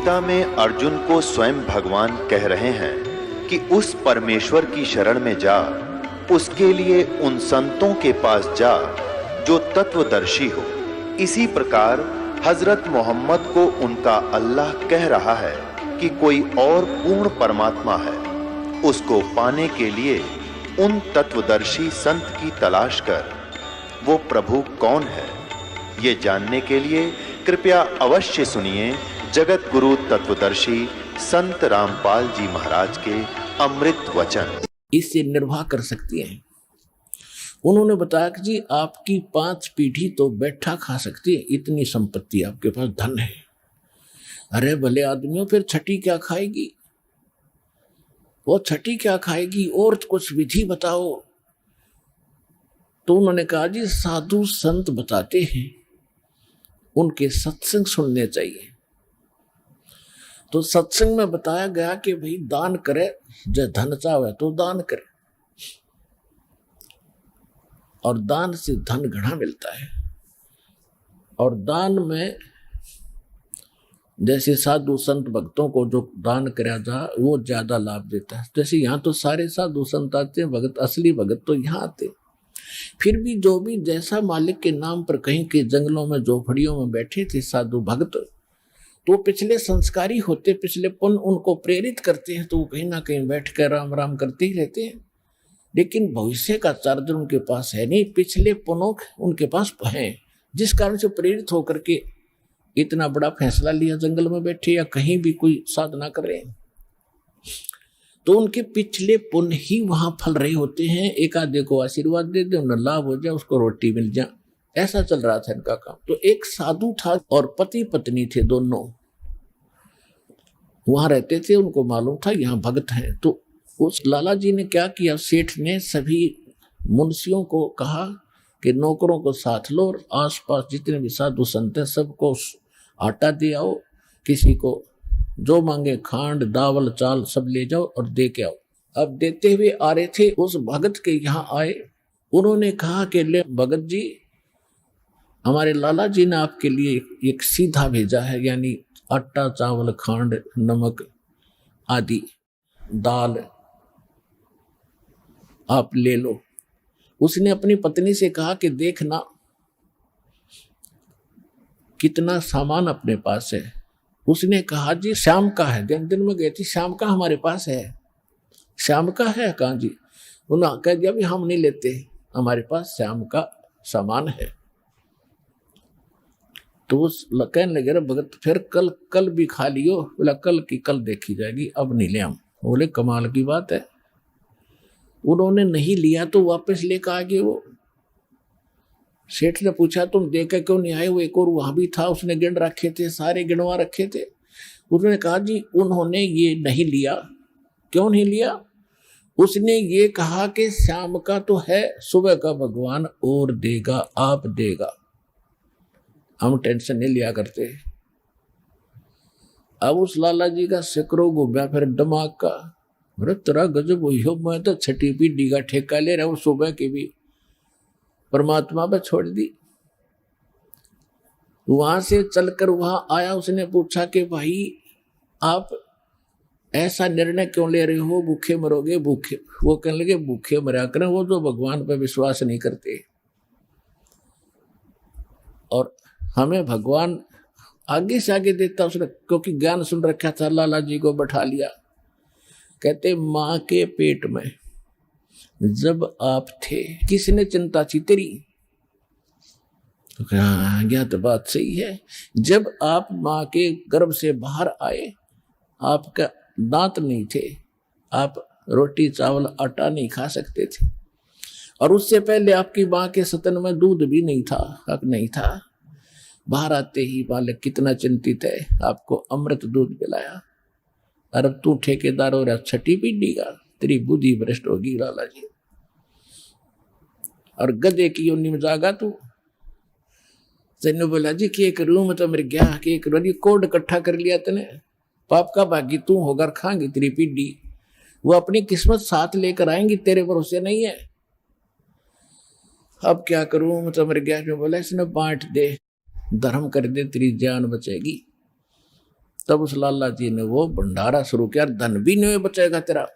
गीता में अर्जुन को स्वयं भगवान कह रहे हैं कि उस परमेश्वर की शरण में जा, उसके लिए उन संतों के पास जा जो तत्वदर्शी हो। इसी प्रकार हजरत मोहम्मद को उनका अल्लाह कह रहा है कि कोई और पूर्ण परमात्मा है, उसको पाने के लिए उन तत्वदर्शी संत की तलाश कर। वो प्रभु कौन है, ये जानने के लिए कृपया अवश्य सुनिए जगत गुरु तत्वदर्शी संत रामपाल जी महाराज के अमृत वचन। इससे निर्वाह कर सकती हैं। उन्होंने बताया कि जी आपकी 5 पीढ़ी तो बैठा खा सकती है, इतनी संपत्ति आपके पास, धन है। अरे भले आदमियों, फिर छठी क्या खाएगी? वो छठी क्या खाएगी? और कुछ विधि बताओ। तो उन्होंने कहा जी साधु संत बताते हैं, उनके सत्संग सुनने चाहिए। तो सत्संग में बताया गया कि भाई दान करे, जो धन चाहे तो दान करे, और दान से धन घना मिलता है। और दान में जैसे साधु संत भक्तों को जो दान करा जा वो ज्यादा लाभ देता है। जैसे यहाँ तो सारे साधु संत आते हैं, भगत, असली भगत तो यहाँ आते। फिर भी जो भी जैसा मालिक के नाम पर कहीं के जंगलों में झोपड़ियों में बैठे थे साधु भक्त, तो पिछले संस्कारी होते, पिछले पुण्य उनको प्रेरित करते हैं, तो वो कहीं ना कहीं बैठ कर राम राम करते ही रहते हैं। लेकिन भविष्य का चार्जर उनके पास है नहीं, पिछले पुण्यों उनके पास हैं, जिस कारण से प्रेरित होकर के इतना बड़ा फैसला लिया, जंगल में बैठे या कहीं भी कोई साधना कर रहे हैं। तो उनके पिछले पुण्य ही वहां फल रहे होते हैं। एक आधे को आशीर्वाद दे दे, उन्हें लाभ हो जाए, उसको रोटी मिल जाए, ऐसा चल रहा था इनका काम। तो एक साधु था और पति पत्नी थे, दोनों वहां रहते थे। उनको मालूम था यहाँ भगत हैं। तो उस लाला जी ने क्या किया, सेठ ने सभी मुंशियों को कहा कि नौकरों को साथ लो और आसपास जितने भी साधु संत हैं सबको आटा दे आओ, किसी को जो मांगे खांड दावल चाल सब ले जाओ और दे के आओ। अब देते हुए आ रहे थे, उस भगत के यहाँ आए। उन्होंने कहा कि ले भगत जी, हमारे लाला जी ने आपके लिए एक सीधा भेजा है, यानी आटा चावल खांड नमक आदि दाल आप ले लो। उसने अपनी पत्नी से कहा कि देखना कितना सामान अपने पास है। उसने कहा जी शाम का है, दिन में गई थी, शाम का हमारे पास है। शाम का है? कहा जी। उन्होंने कह दिया भी हम नहीं लेते, हमारे पास शाम का सामान है। तो उस कहने लगे भगत फिर कल भी खा लियो। बोला कल की कल देखी जाएगी, अब नहीं ले हम। बोले कमाल की बात है। उन्होंने नहीं लिया तो वापस लेकर आ गए। वो सेठ ने पूछा तुम देकर क्यों नहीं आए? वो एक और वहां भी था, उसने गिन रखे थे, सारे गिनवा रखे थे। उन्होंने कहा जी उन्होंने ये नहीं लिया। क्यों नहीं लिया? उसने ये कहा कि शाम का तो है, सुबह का भगवान और देगा, आप देगा, हम टेंशन नहीं लिया करते। अब उस लाला जी का सिकरो घूमया फिर दिमाग का, अरे तेरा गजब हुई हो, मैं तो छठी पीढ़ी का ठेका ले रहा हूं, सुबह की भी परमात्मा पे छोड़ दी। वहां से चलकर वहां आया, उसने पूछा कि भाई आप ऐसा निर्णय क्यों ले रहे हो, भूखे मरोगे? भूखे? वो कहने लगे भूखे मरा करें वो जो भगवान पे विश्वास नहीं करते, और हमें भगवान आगे से आगे देता उसने, क्योंकि ज्ञान सुन रखा था। लाला जी को बैठा लिया, कहते माँ के पेट में जब आप थे किसने चिंता थी तेरी? हाँ यह तो बात सही है। जब आप माँ के गर्भ से बाहर आए, आपका दांत नहीं थे, आप रोटी चावल आटा नहीं खा सकते थे, और उससे पहले आपकी माँ के स्तन में दूध भी नहीं था, हक नहीं था। बाहर आते ही बालक कितना चिंतित है, आपको अमृत दूध पिलाया, और अब तू ठेकेदार हो रहा छठी पीढ़ी का, तेरी बुद्धि भ्रष्ट होगी लाला जी। और गधे की योनि में जागा तू। सैन्य बोला जी कि एक रूम तो मेरे गया कि एक कोड इकट्ठा कर लिया तने, पाप का भागी तू होकर खाएंगी तेरी पीढ़ी, वो अपनी किस्मत साथ लेकर आएंगी, तेरे भरोसे नहीं है। अब क्या करूं, मतलब मर गया। जो बोला इसने बांट दे, धर्म कर दे, तेरी जान बचेगी। तब उस लाला जी ने वो भंडारा शुरू किया, धन भी नहीं बचेगा तेरा।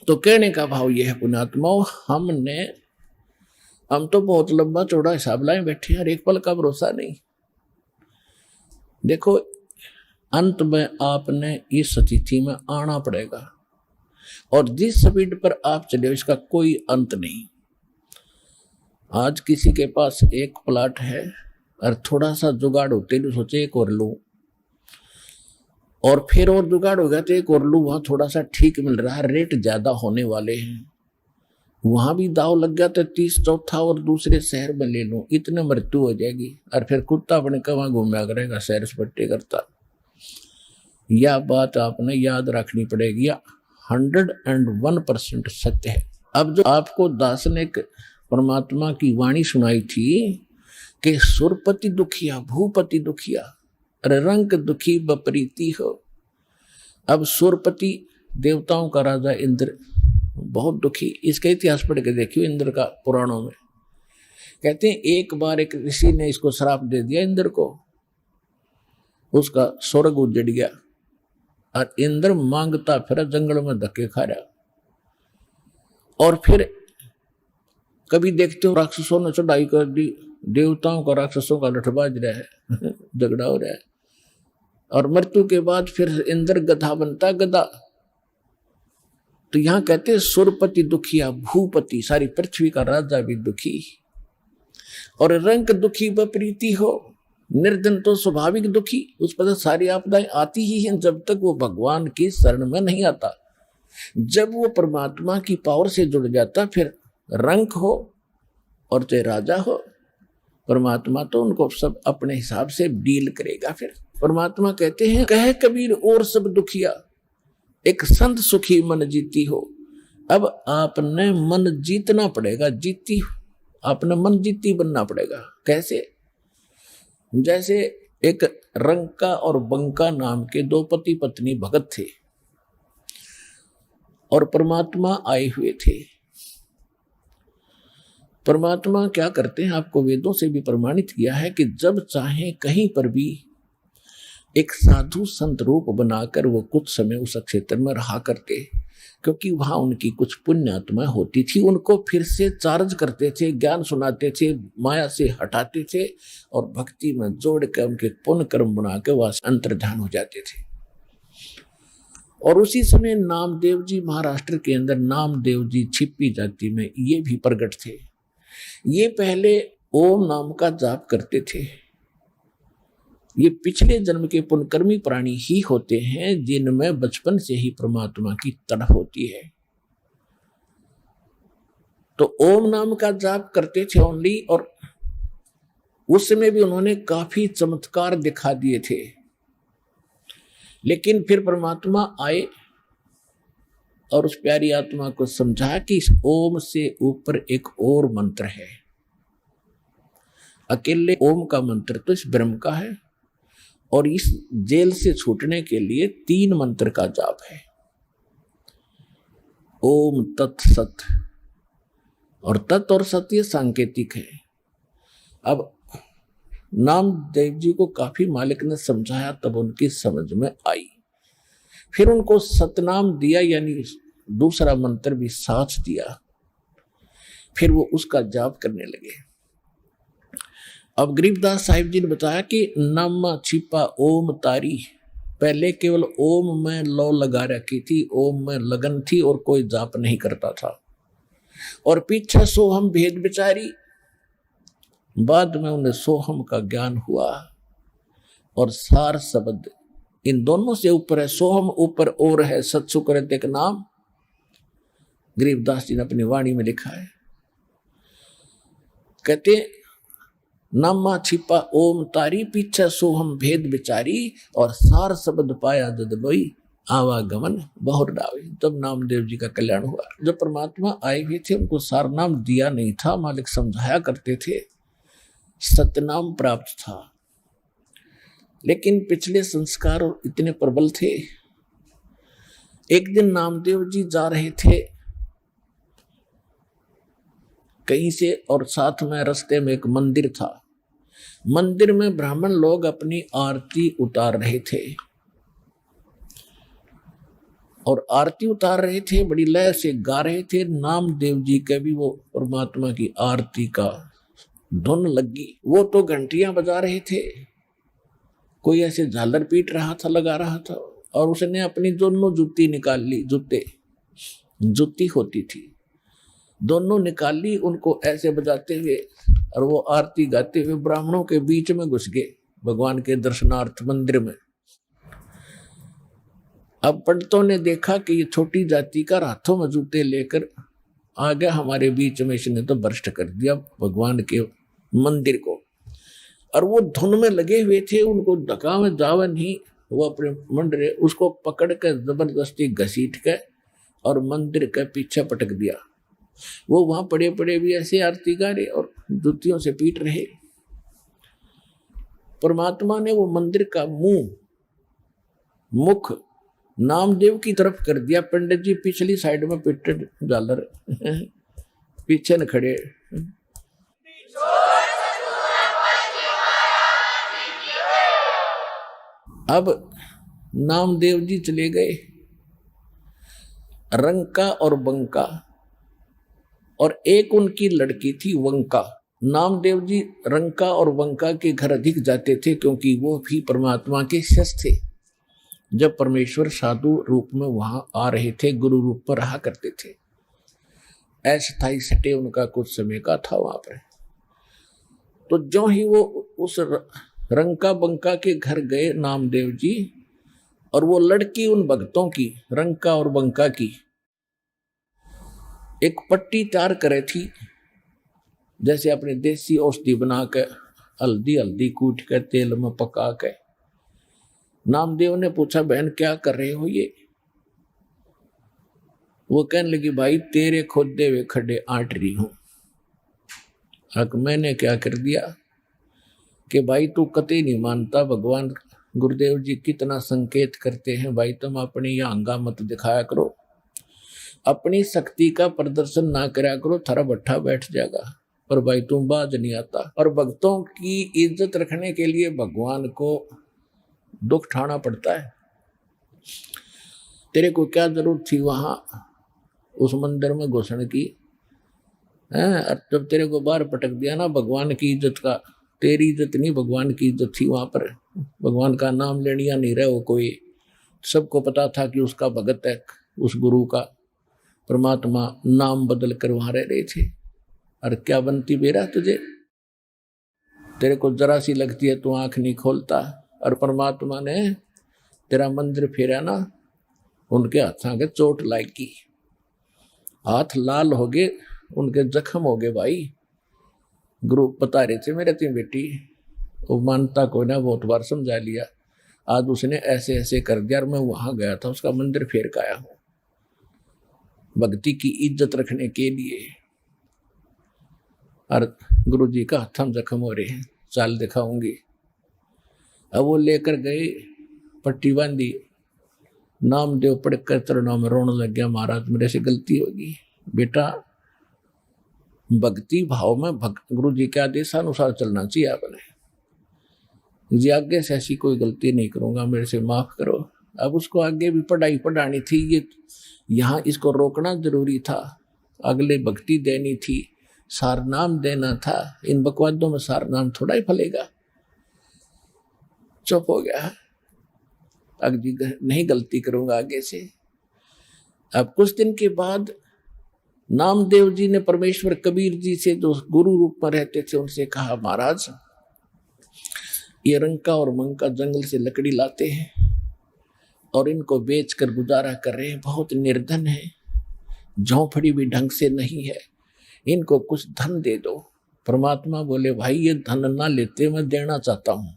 तो कहने का भाव यह है पुण्यात्माओं, हम तो बहुत लंबा चौड़ा हिसाब लाए बैठे हैं, एक पल का भरोसा नहीं। देखो अंत में आपने इस स्थिति में आना पड़ेगा, और जिस स्पीड पर आप चले इसका कोई अंत नहीं। आज किसी के पास एक प्लाट है और थोड़ा सा जुगाड़ होते ही सोचे एक और लूं, और फिर और जुगाड़ हो गया तो एक और लूं, वहां थोड़ा सा ठीक मिल रहा है, रेट ज्यादा होने वाले हैं, वहां भी दाव लग गया तो 30 चौथा और दूसरे शहर में ले लूं, इतने मृत्यु हो जाएगी, और फिर कुत्ता अपने कहाँ घूमया करेगा, सैर सपट्टे करता। यह बात आपने याद रखनी पड़ेगी, 101% सत्य है। अब जो आपको दास ने परमात्मा की वाणी सुनाई थी कि सुरपति दुखिया भूपति दुखिया रंग दुखी बपरीति हो। अब सुरपति देवताओं का राजा इंद्र बहुत दुखी, इसका इतिहास पढ़ के देखियो इंद्र का पुराणों में। कहते हैं एक बार एक ऋषि ने इसको श्राप दे दिया इंद्र को, उसका स्वर्ग उजड़ गया और इंद्र मांगता फिर जंगल में धक्के खा रहा। और फिर कभी देखते हो राक्षसों ने चढ़ाई कर दी, देवताओं का राक्षसों का लठबाज रहा है झगड़ा हो रहा है, और मृत्यु के बाद फिर इंद्र गधा बनता गधा। तो यहां कहते हैं सुरपति दुखिया भूपति, सारी पृथ्वी का राजा भी दुखी, और रंग दुखी बप्रीति हो। निर्धन तो स्वाभाविक दुखी, उस पर सारी आपदाएं आती ही हैं जब तक वो भगवान की शरण में नहीं आता। जब वो परमात्मा की पावर से जुड़ जाता फिर रंग हो और चाहे राजा हो, परमात्मा तो उनको सब अपने हिसाब से डील करेगा। फिर परमात्मा कहते हैं कहे कबीर और सब दुखिया, एक संत सुखी मन जीती हो। अब आपने मन जीतना पड़ेगा, आपने मन जीती बनना पड़ेगा। कैसे? जैसे एक रंका और बंका नाम के दो पति पत्नी भगत थे, और परमात्मा आए हुए थे। परमात्मा क्या करते हैं, आपको वेदों से भी प्रमाणित किया है कि जब चाहे कहीं पर भी एक साधु संत रूप बनाकर वो कुछ समय उस क्षेत्र में रहा करते, क्योंकि वहां उनकी कुछ पुण्य आत्मा होती थी, उनको फिर से चार्ज करते थे, ज्ञान सुनाते थे, माया से हटाते थे और भक्ति में जोड़ कर उनके पुण्य कर्म बना के वह अंतर्ध्यान हो जाते थे। और उसी समय नामदेव जी महाराष्ट्र के अंदर, नामदेव जी छिप्पी जाति में ये भी प्रकट थे। ये पहले ओम नाम का जाप करते थे। ये पिछले जन्म के पुण्यकर्मी प्राणी ही होते हैं जिनमें बचपन से ही परमात्मा की तड़प होती है। तो ओम नाम का जाप करते थे ओनली, और उस समय भी उन्होंने काफी चमत्कार दिखा दिए थे। लेकिन फिर परमात्मा आए और उस प्यारी आत्मा को समझा कि इस ओम से ऊपर एक और मंत्र है। अकेले ओम का मंत्र तो इस ब्रह्म का है, और इस जेल से छूटने के लिए 3 मंत्र का जाप है। ओम तत् सत, और तत् और सत ये सांकेतिक है। अब नामदेव जी को काफी मालिक ने समझाया, तब उनकी समझ में आई। फिर उनको सतनाम दिया, यानी दूसरा मंत्र भी साथ दिया। फिर वो उसका जाप करने लगे। अब गरीबदास साहिब जी ने बताया कि नम छिपा ओम तारी, पहले केवल ओम में लौ लगा रखी थी, ओम में लगन थी और कोई जाप नहीं करता था। और पीछे सोहम भेद विचारी, बाद में उन्हें सोहम का ज्ञान हुआ। और सार शब्द इन दोनों से ऊपर है, सोहम ऊपर और है, सत्सुकृत एक नाम गरीबदास जी ने अपनी वाणी में लिखा है। कहते नामा छिपा ओम तारी, पीछे सोहम भेद विचारी, और सार शब्द पाया जद लोई, आवागमन बहुर डावे। तब नामदेव जी का कल्याण हुआ। जब परमात्मा आए हुए थे उनको सार नाम दिया नहीं था, मालिक समझाया करते थे, सतनाम प्राप्त था। लेकिन पिछले संस्कार इतने प्रबल थे। एक दिन नामदेव जी जा रहे थे कहीं से, और साथ में रास्ते में एक मंदिर था। मंदिर में ब्राह्मण लोग अपनी आरती उतार रहे थे और आरती उतार रहे थे, बड़ी लय से गा रहे थे। नामदेव जी के भी वो परमात्मा की आरती का धुन लगी। वो तो घंटियां बजा रहे थे, कोई ऐसे झालर पीट रहा था, लगा रहा था, और उसने अपनी दोनों जुत्ती निकाल ली। जुत्ती होती थी, दोनों निकाल ली, उनको ऐसे बजाते हुए, और वो आरती गाते हुए ब्राह्मणों के बीच में घुस गए भगवान के दर्शनार्थ मंदिर में। अब पंडितों ने देखा कि ये छोटी जाति का हाथों में जूते लेकर आ गया हमारे बीच में, इसने तो भ्रष्ट कर दिया भगवान के मंदिर को। और वो धुन में लगे हुए थे, उनको धक्का में जावा नहीं, वो अपने मंडरे उसको पकड़ कर जबरदस्ती घसीट के और मंदिर के पीछे पटक दिया। वो वहां पड़े पड़े भी ऐसे आरती गा रहे और जुतियों से पीट रहे। परमात्मा ने वो मंदिर का मुख नामदेव की तरफ कर दिया। पंडित जी पिछली साइड में पिटड झालर पीछे न खड़े। अब नामदेव जी चले गए। रंका और बंका, और एक उनकी लड़की थी वंका। नामदेव जी रंका और वंका के घर अधिक जाते थे, क्योंकि वो भी परमात्मा के शिष्य थे। जब परमेश्वर साधु रूप में वहां आ रहे थे, गुरु रूप पर रहा करते थे। अस्थायी सटे उनका कुछ समय का था वहां पर। तो जो ही वो उस रंका बंका के घर गए नामदेव जी, और वो लड़की उन भक्तों की, रंका और बंका की, एक पट्टी तैयार करे थी, जैसे अपने देसी औषधि बना के हल्दी कूट के तेल में पका के। नामदेव ने पूछा, बहन क्या कर रहे हो ये? वो कहने लगी, भाई तेरे खोदे हुए खड्डे आट रही हूं। हक मैंने क्या कर दिया कि भाई तू कतई नहीं मानता, भगवान गुरुदेव जी कितना संकेत करते हैं, भाई तुम अपनी यह अंगा मत दिखाया करो, अपनी शक्ति का प्रदर्शन ना कराया करो, थारा भट्ठा बैठ जाएगा। पर भाई तुम बाज नहीं आता। और भक्तों की इज्जत रखने के लिए भगवान को दुख ठाना पड़ता है। तेरे को क्या जरूरत थी वहां उस मंदिर में घुसने की? जब तेरे को बाहर पटक दिया ना भगवान की इज्जत का, तेरी इज्जत नहीं भगवान की इज्जत थी वहां पर। भगवान का नाम लेनिया नहीं रहे वो कोई। सबको पता था कि उसका भगत है, उस गुरु का। परमात्मा नाम बदल कर वहां रह रहे थे। और क्या बनती बेरा तुझे? तेरे को जरा सी लगती है तू आंख नहीं खोलता। और परमात्मा ने तेरा मंदिर फेरा ना, उनके हाथों के चोट लागी, हाथ लाल हो गए, उनके जख्म हो गए। भाई गुरु बता रहे थे मेरे तीन बेटी, वो मानता कोई ना, बहुत बार समझा लिया। आज उसने ऐसे ऐसे कर दिया और मैं वहां गया था, उसका मंदिर फेर के आया हूं भक्ति की इज्जत रखने के लिए। और गुरु जी का हाथम जख्म हो रहे हैं, चाल दिखाऊंगी। अब वो लेकर गए, पट्टी बांधी, नामदेव पढ़कर चरणों में रोने लग गया, महाराज मेरे से गलती होगी। बेटा भक्ति भाव में गुरु जी के आदेशानुसार चलना चाहिए आपने। जी आगे से ऐसी कोई गलती नहीं करूंगा, मेरे से माफ करो। अब उसको आगे भी पढ़ाई पढ़ानी थी, ये यहाँ इसको रोकना जरूरी था, अगले भक्ति देनी थी, सार नाम देना था। इन बकवादों में सार नाम थोड़ा ही फलेगा। चुप हो गया, अगली नहीं गलती करूंगा आगे से। अब कुछ दिन के बाद नामदेव जी ने परमेश्वर कबीर जी से, जो गुरु रूप में रहते थे, उनसे कहा, महाराज ये रंका और मंका जंगल से लकड़ी लाते हैं और इनको बेचकर गुजारा कर रहे हैं, बहुत निर्धन है, झोंपड़ी भी ढंग से नहीं है, इनको कुछ धन दे दो। परमात्मा बोले, भाई ये धन ना लेते, मैं देना चाहता हूं,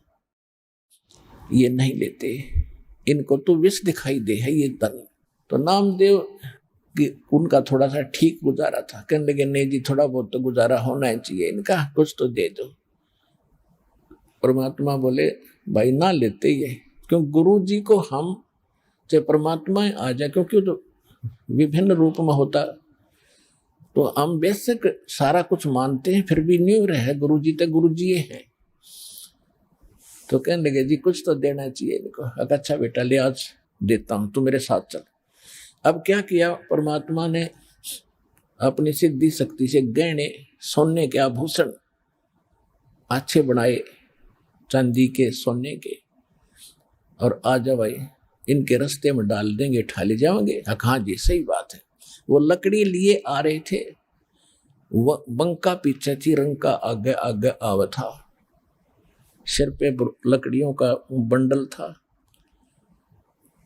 ये नहीं लेते, इनको तो विष दिखाई दे है ये धन। तो नामदेव कि उनका थोड़ा सा ठीक गुजारा था, कहने लगे नहीं जी थोड़ा बहुत तो गुजारा होना ही चाहिए इनका, कुछ तो दे दो। परमात्मा बोले, भाई ना लेते ये, क्यों गुरु जी को हम चाहे परमात्मा आ जाए, क्योंकि तो विभिन्न रूप में होता, तो हम बेशक सारा कुछ मानते हैं, फिर भी नहीं रहे गुरु जी तो गुरु जी हैं। तो कहने लगे जी कुछ तो देना चाहिए इनको। अच्छा बेटा ले आज देता हूं, तू मेरे साथ चल। अब क्या किया परमात्मा ने, अपनी सिद्धि शक्ति से गहने सोने के आभूषण अच्छे बनाए, चांदी के सोने के, और आ जा भाई इनके रास्ते में डाल देंगे, ठा ले जाओगे। हाँ जी सही बात है। वो लकड़ी लिए आ रहे थे, वो बंका पीछे थी, रंका आगे आगे आवा था, सिर पे लकड़ियों का बंडल था।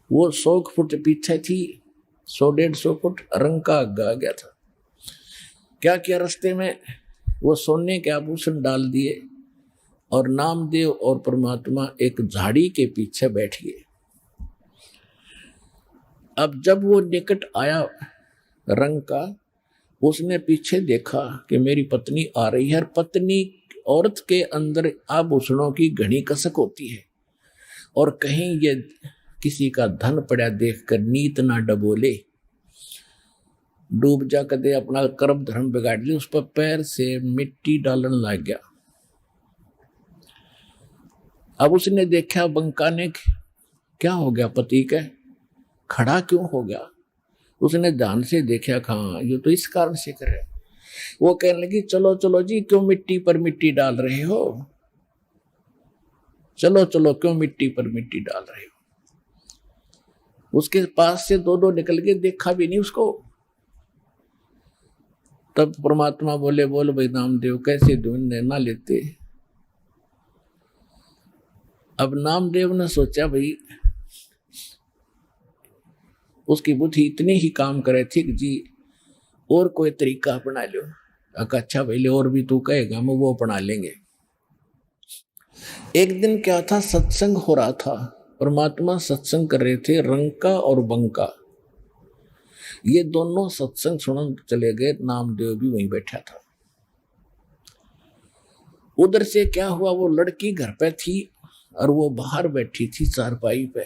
वो 100 फुट पीछे थी, 100-150 फुट, रंका आगे आ गया था। क्या किया रास्ते में, वो सोने के आभूषण डाल दिए और नामदेव और परमात्मा एक झाड़ी के पीछे बैठ गए। अब जब वो निकट आया रंग का, उसने पीछे देखा कि मेरी पत्नी आ रही है। पत्नी औरत के अंदर आभूषणों की घनी कसक होती है, और कहीं ये किसी का धन पड़ा देखकर नीत ना डबोले, डूब जा कदे अपना कर्म धर्म बिगाड़ ली। उस पर पैर से मिट्टी डालने लग गया। अब उसने देखा बंका ने, क्या हो गया पति के, खड़ा क्यों हो गया। उसने ध्यान से देखा, हाँ ये तो इस कारण से कर रहे। वो कहने लगी चलो चलो जी, क्यों मिट्टी पर मिट्टी डाल रहे हो, चलो चलो क्यों मिट्टी पर मिट्टी डाल रहे हो। उसके पास से दो निकल के, देखा भी नहीं उसको। तब परमात्मा बोले, बोल भाई नामदेव कैसे ढूंढने ना लेते। अब नामदेव ने सोचा भाई उसकी बुद्धि इतनी ही काम करे थी कि जी और कोई तरीका अपना लो। अच्छा भाई और भी तू कहेगा, हम वो अपना लेंगे। एक दिन क्या था, सत्संग हो रहा था, परमात्मा सत्संग कर रहे थे, रंका और बंका ये दोनों सत्संग सुनने चले गए। नामदेव भी वहीं बैठा था। उधर से क्या हुआ, वो लड़की घर पे थी और वो बाहर बैठी थी चारपाई पे।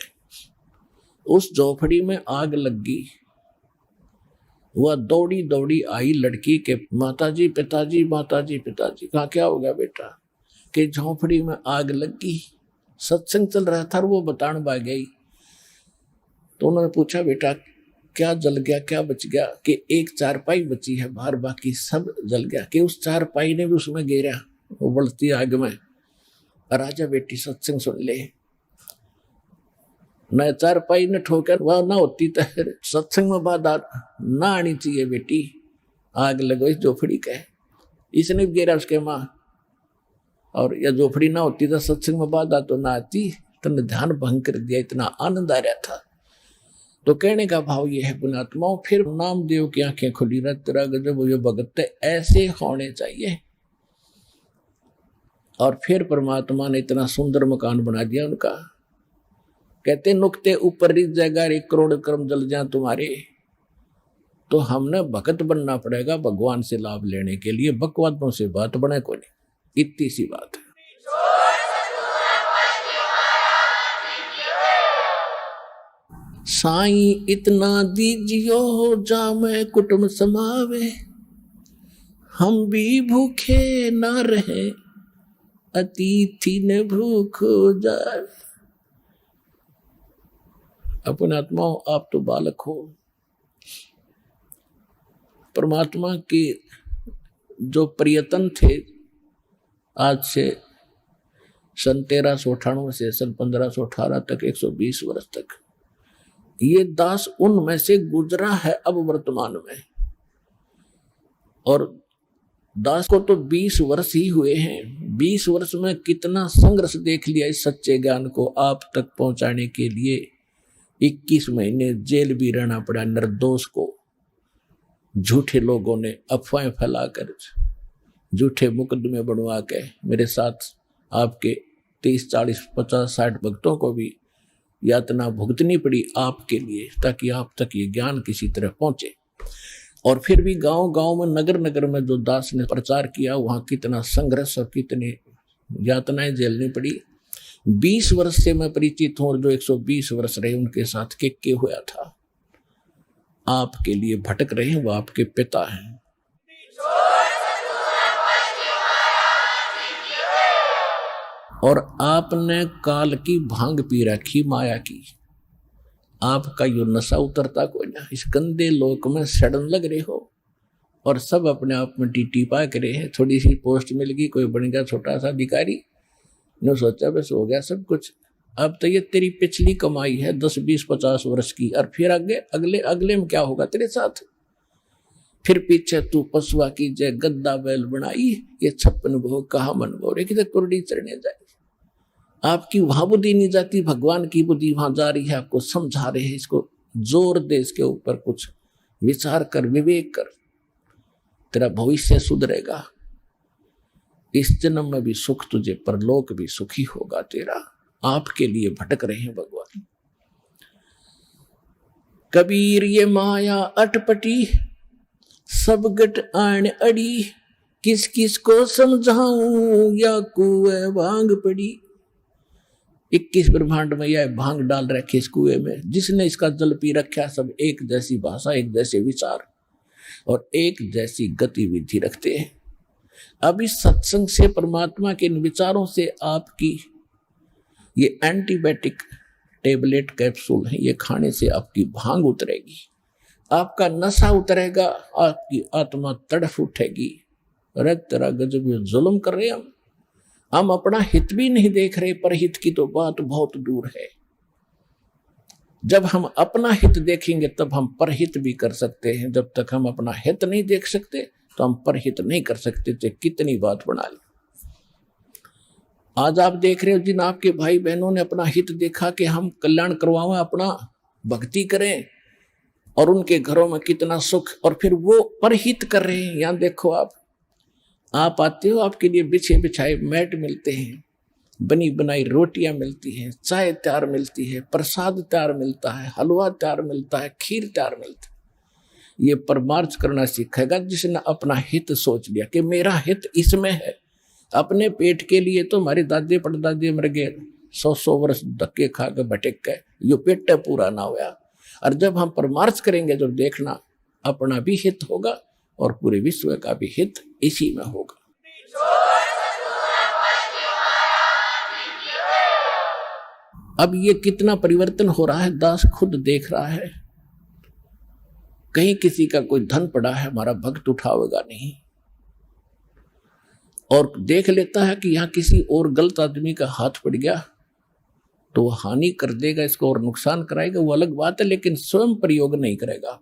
उस झोपड़ी में आग लग गई। वह दौड़ी दौड़ी आई लड़की के, माताजी पिताजी, माताजी पिताजी। कहा क्या हो गया बेटा, कि झोपड़ी में आग लग गई। सत्संग चल रहा था और वो बताने भाग गई। तो उन्होंने पूछा बेटा क्या जल गया, क्या बच गया। कि एक चारपाई बची है बाहर, बाकी सब जल गया। कि उस चारपाई ने भी उसमें गिरा, वो बढ़ती आग में। राजा बेटी सत्संग सुन ले। न चारपाई ने ठोकर वह ना होती तो सत्संग में बात ना आनी चाहिए बेटी, आग लगो इस झोपड़ी का। इसने भी गिरा उसके माँ, और यह झोपड़ी ना होती तो सत्संग में बात तो ना आती। तुमने ध्यान भंग कर दिया, इतना आनंद आ रहा था। तो कहने का भाव ये है पुण्यात्माओं, फिर नामदेव की आंखें खुली रह, तेरा गजब ये भगत ऐसे होने चाहिए। और फिर परमात्मा ने इतना सुंदर मकान बना दिया उनका। कहते नुकते ऊपर रिज जाएगा, 1 करोड़ कर्म जल जाए तुम्हारे। तो हमने भगत बनना पड़ेगा भगवान से लाभ लेने के लिए। बकवादों से बात बने को नहीं, इतनी सी बात है। साईं इतना दीजियो जामे कुटुंब समावे, हम भी भूखे ना रहे अतिथि ने भूख जाए। अपने आत्माओं आप तो बालक हो। परमात्मा के जो प्रयत्न थे आज से सन 1398 से सन 1518 तक 120 वर्ष तक, ये दास उनमें से गुजरा है अब वर्तमान में। और दास को तो 20 वर्ष ही हुए हैं। 20 वर्ष में कितना संघर्ष देख लिया इस सच्चे ज्ञान को आप तक पहुंचाने के लिए। 21 महीने जेल भी रहना पड़ा निर्दोष को। झूठे लोगों ने अफवाहें फैलाकर झूठे मुकदमे बनवा के मेरे साथ आपके 30, 40, 50, 60 भक्तों को भी यातना भुगतनी पड़ी आपके लिए, ताकि आप तक ये ज्ञान किसी तरह पहुंचे। और फिर भी गांव गांव में, नगर नगर में जो दास ने प्रचार किया, वहां कितना संघर्ष और कितनी यातनाएं झेलनी पड़ी। 20 वर्ष से मैं परिचित हूं, और जो 120 वर्ष रहे उनके साथ के हुआ था। आपके लिए भटक रहे हैं, वो आपके पिता हैं। और आपने काल की भांग पी रखी माया की, आपका यो नशा उतरता कोई ना। इस गंदे लोक में सड़न लग रहे हो और सब अपने आप में टीटी पा करे हैं। थोड़ी सी पोस्ट मिल गई, कोई बन गया छोटा सा अधिकारी, ने सोचा बस हो गया सब कुछ। अब तो ये तेरी पिछली कमाई है 10 20 50 वर्ष की, और फिर आगे अगले अगले में क्या होगा तेरे साथ। फिर पीछे तू पशुआ की जय गद्दा बैल बनाई, ये 56 भोग कहा मन भोरे कि कुरडी चढ़ने जाए। आपकी वहां बुद्धि नहीं जाती, भगवान की बुद्धि वहां जा रही है, आपको समझा रहे हैं। इसको जोर दे, इसके ऊपर कुछ विचार कर, विवेक कर, तेरा भविष्य सुधरेगा। इस जन्म में भी सुख तुझे, परलोक भी सुखी होगा तेरा। आपके लिए भटक रहे हैं भगवान। कबीर ये माया अटपटी, सब गट आन अड़ी, किस किस को समझाऊं या कुएं भांग पड़ी। 21 ब्रह्मांड में यह भांग डाल रखे इस कुएं में। जिसने इसका जल पी रखा, सब एक जैसी भाषा, एक जैसे विचार और एक जैसी गतिविधि रखते हैं। अब इस सत्संग से, परमात्मा के इन विचारों से आपकी ये एंटीबायोटिक टेबलेट कैप्सूल है, ये खाने से आपकी भांग उतरेगी, आपका नशा उतरेगा, आपकी आत्मा तड़फ उठेगी। अरे तेरा गजब जुल्म कर रहे हम अपना हित भी नहीं देख रहे, पर हित की तो बात बहुत दूर है। जब हम अपना हित देखेंगे तब हम परहित भी कर सकते हैं। जब तक हम अपना हित नहीं देख सकते तो हम परहित नहीं कर सकते। चाहे कितनी बात बना ली। आज आप देख रहे हो जिन आपके भाई बहनों ने अपना हित देखा कि हम कल्याण करवाएं, अपना भक्ति करें, और उनके घरों में कितना सुख, और फिर वो परहित कर रहे हैं। यहां देखो, आप आते हो, आपके लिए बिछे बिछाए मैट मिलते हैं, बनी बनाई रोटियां मिलती हैं, चाय तैयार मिलती है, प्रसाद तैयार मिलता है, हलवा तैयार मिलता है, खीर तैयार मिलता है। ये परमार्थ करना सीखेगा जिसने अपना हित सोच लिया कि मेरा हित इसमें है। अपने पेट के लिए तो हमारे दादे परदादे मर गए, 100 वर्ष धक्के खा के भटक गए, यो पेट पूरा ना हुआ। और जब हम परमार्थ करेंगे, जब देखना अपना भी हित होगा और पूरे विश्व का भी हित इसी में होगा। अब ये कितना परिवर्तन हो रहा है, दास खुद देख रहा है। कहीं किसी का कोई धन पड़ा है, हमारा भक्त उठावेगा नहीं, और देख लेता है कि यहां किसी और गलत आदमी का हाथ पड़ गया तो वो हानि कर देगा, इसको और नुकसान कराएगा, वो अलग बात है, लेकिन स्वयं प्रयोग नहीं करेगा।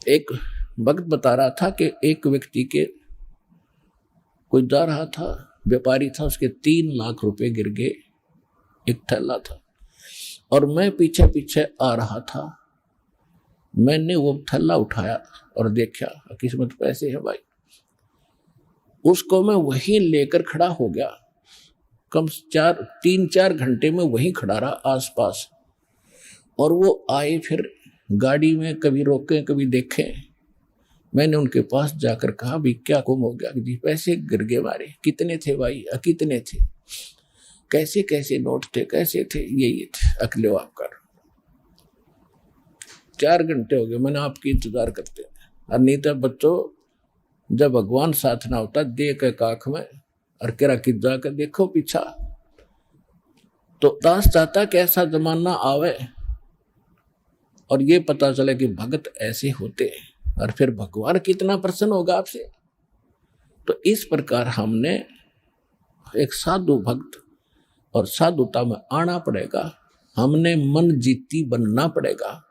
एक भक्त बता रहा था कि एक व्यक्ति के कोई जा रहा था, व्यापारी था, उसके 3 लाख रुपए गिर गए, एक थैला था, और मैं पीछे पीछे आ रहा था। मैंने वो थैला उठाया और देखा, किस्मत पैसे है भाई। उसको मैं वहीं लेकर खड़ा हो गया, कम 3-4 घंटे में वहीं खड़ा रहा आसपास। और वो आए फिर गाड़ी में, कभी रोके कभी देखे। मैंने उनके पास जाकर कहा, भी क्या गुम हो गया? जी पैसे गिर गए मारे। कितने थे भाई? कितने थे? कैसे कैसे नोट थे? कैसे थे? ये थे। अकले आपका 4 घंटे हो गए मैंने आपकी इंतजार करते। और नहीं तो बच्चों, जब भगवान साथ ना होता, देख के काख में और केरा कि जाकर देखो पीछा। तो दास चाहता कि ऐसा जमाना आवे और ये पता चले कि भगत ऐसे होते हैं, और फिर भगवान कितना प्रसन्न होगा आपसे। तो इस प्रकार हमने एक साधु भक्त और साधुता में आना पड़ेगा। हमने मन जीती बनना पड़ेगा।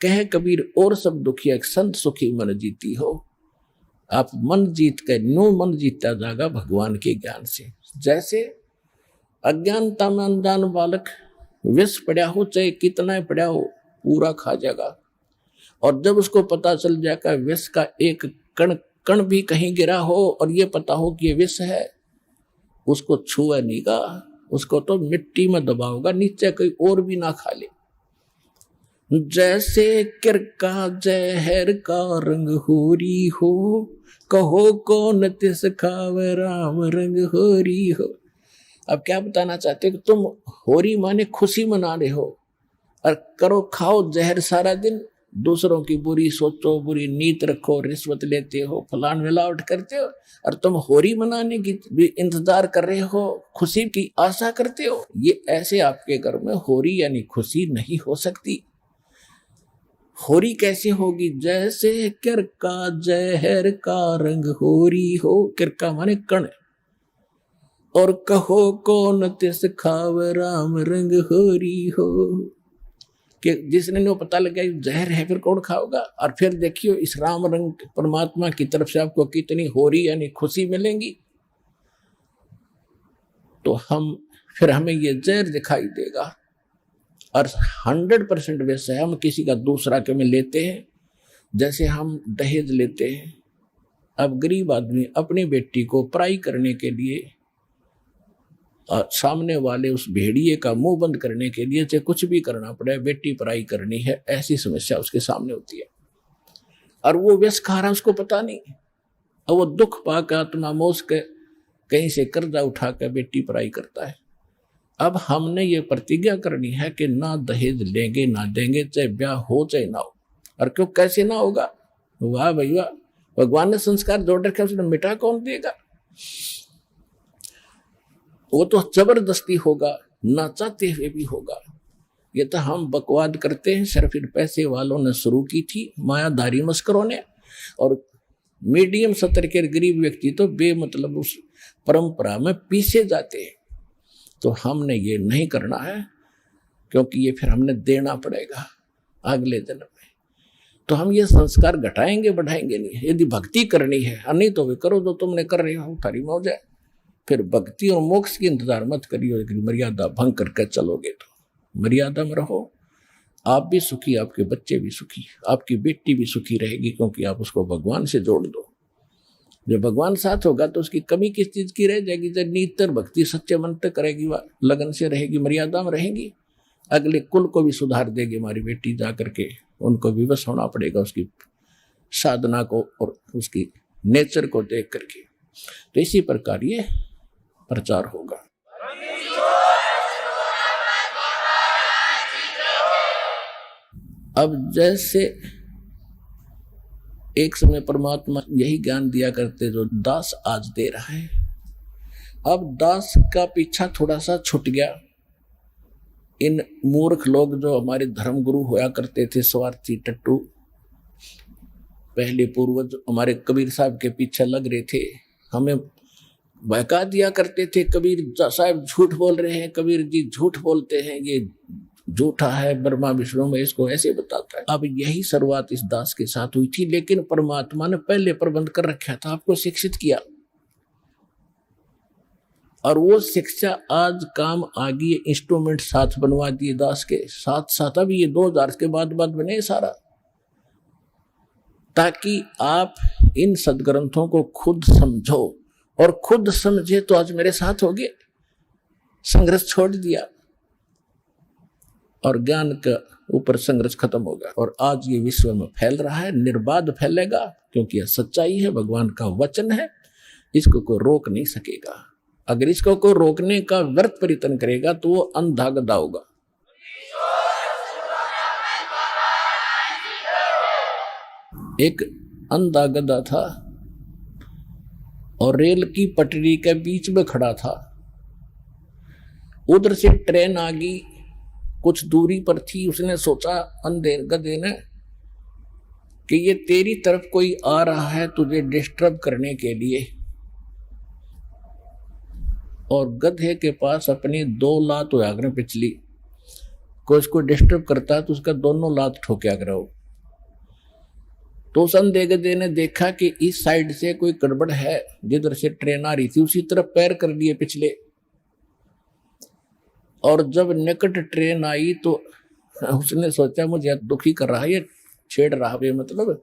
कहे कबीर, और सब दुखी एक संत सुखी मन जीती हो। आप मन जीत कर, नो मन जीता जाएगा भगवान के ज्ञान से। जैसे अज्ञानता में अनजान बालक विष पड़ा हो, चाहे कितना ही पड़ा हो, पूरा खा जाएगा। और जब उसको पता चल जाएगा विष का एक कण कण भी कहीं गिरा हो और ये पता हो कि ये विष है, उसको छुआ नहीं गा, उसको तो मिट्टी में दबाओगा, नीचे कोई और भी ना खा ले। जैसे किरका जहर का रंग होरी हो, कहो कौन तिस खावे राम रंग होरी हो। अब क्या बताना चाहते हो कि तुम होरी माने खुशी मना रहे हो और करो खाओ जहर सारा दिन, दूसरों की बुरी सोचो, बुरी नीत रखो, रिश्वत लेते हो, फलान मिलावट करते हो, और तुम होरी मनाने की भी इंतजार कर रहे हो, खुशी की आशा करते हो। ये ऐसे आपके घर में होरी यानी खुशी नहीं हो सकती। होरी कैसे होगी? जैसे किरका जहर का रंग होरी हो। किरका माने कण, और कहो कौन तिस खाव राम रंग होरी हो, कि जिसने वो पता लगा जहर है फिर कौन खाओगा। और फिर देखियो इस राम रंग परमात्मा की तरफ से आपको कितनी होरी यानी खुशी मिलेंगी। तो हमें ये जहर दिखाई देगा। और 100% वैसे हम किसी का दूसरा के में लेते हैं, जैसे हम दहेज लेते हैं। अब गरीब आदमी अपनी बेटी को पराई करने के लिए और सामने वाले उस भेड़िए का मुंह बंद करने के लिए चाहे कुछ भी करना पड़े, बेटी पराई करनी है, ऐसी समस्या उसके सामने होती है। और वो व्यस खा रहा, उसको पता नहीं, और वो दुख पाकर आत्मा मोस के कहीं से कर्जा उठा कर बेटी पराई करता है। अब हमने ये प्रतिज्ञा करनी है कि ना दहेज लेंगे ना देंगे, चाहे ब्याह हो चाहे ना हो। और क्यों, कैसे ना होगा? वाह भाई वाह, भगवान ने संस्कार जोड़ रखे, उसने मिटा कौन देगा? वो तो जबरदस्ती होगा, ना चाहते हुए भी होगा। ये तो हम बकवाद करते हैं, सिर्फ फिर पैसे वालों ने शुरू की थी, मायाधारी मस्करों ने। और मीडियम स्तर के गरीब व्यक्ति तो बेमतलब उस परंपरा में पीछे जाते हैं। तो हमने ये नहीं करना है, क्योंकि ये फिर हमने देना पड़ेगा अगले जन्म में। तो हम ये संस्कार घटाएंगे बढ़ाएंगे नहीं। यदि भक्ति करनी है, नहीं तो वे करो जो तुमने कर रहे हो, तारी मौज है। फिर भक्ति और मोक्ष की इंतजार मत करियो, लेकिन मर्यादा भंग करके चलोगे तो मर्यादा में रहो। आप भी सुखी, आपके बच्चे भी सुखी, आपकी बेटी भी सुखी रहेगी, क्योंकि आप उसको भगवान से जोड़ दो। जब भगवान साथ होगा तो उसकी कमी किस चीज की रह जाएगी? जब नितर भक्ति सच्चे मन तक करेगी, वह लगन से रहेगी, मर्यादा में रहेगी, अगले कुल को भी सुधार देगी हमारी बेटी। जा करके उनको विवश होना पड़ेगा उसकी साधना को और उसकी नेचर को देख करके। तो इसी प्रकार ये प्रचार होगा। अब जैसे एक समय परमात्मा यही ज्ञान दिया करते जो दास आज दे रहा है, अब दास का पीछा थोड़ा सा छूट गया। इन मूर्ख लोग जो हमारे धर्म गुरु होया करते थे, स्वार्थी टट्टू, पहले पूर्वज हमारे कबीर साहब के पीछे लग रहे थे, हमें बहका दिया करते थे, कबीर साहब झूठ बोल रहे हैं, कबीर जी झूठ बोलते हैं, ये झूठा है, ब्रह्मा विष्णु में इसको ऐसे बताता है। अब यही शुरुआत इस दास के साथ हुई थी, लेकिन परमात्मा ने पहले प्रबंध कर रखा था, आपको शिक्षित किया, और वो शिक्षा आज काम आ गई। इंस्ट्रूमेंट साथ बनवा दिए दास के साथ साथ। अब ये 2000 के बाद बने सारा, ताकि आप इन सदग्रंथों को खुद समझो, और खुद समझे तो आज मेरे साथ हो गए। संघर्ष छोड़ दिया और ज्ञान का ऊपर संघर्ष खत्म होगा, और आज ये विश्व में फैल रहा है, निर्बाध फैलेगा, क्योंकि यह सच्चाई है, भगवान का वचन है, इसको कोई रोक नहीं सकेगा। अगर इसको कोई रोकने का व्यर्थ प्रयत्न करेगा तो वो अंधा गधा होगा। एक अंधा गधा था और रेल की पटरी के बीच में खड़ा था। उधर से ट्रेन आ गई, कुछ दूरी पर थी। उसने सोचा, अंधे गधे ने, कि ये तेरी तरफ कोई आ रहा है तुझे डिस्टर्ब करने के लिए, और गधे के पास अपनी 2 लात होया करें पिछली, कोई उसको डिस्टर्ब करता है तो उसका दोनों लात ठोक्या करो। तो उस अंधे गधे ने देखा कि इस साइड से कोई गड़बड़ है, जिधर से ट्रेन आ रही थी उसी तरफ पैर कर लिए पिछले, और जब निकट ट्रेन आई तो उसने सोचा मुझे दुखी कर रहा है, ये छेड़ रहा है, मतलब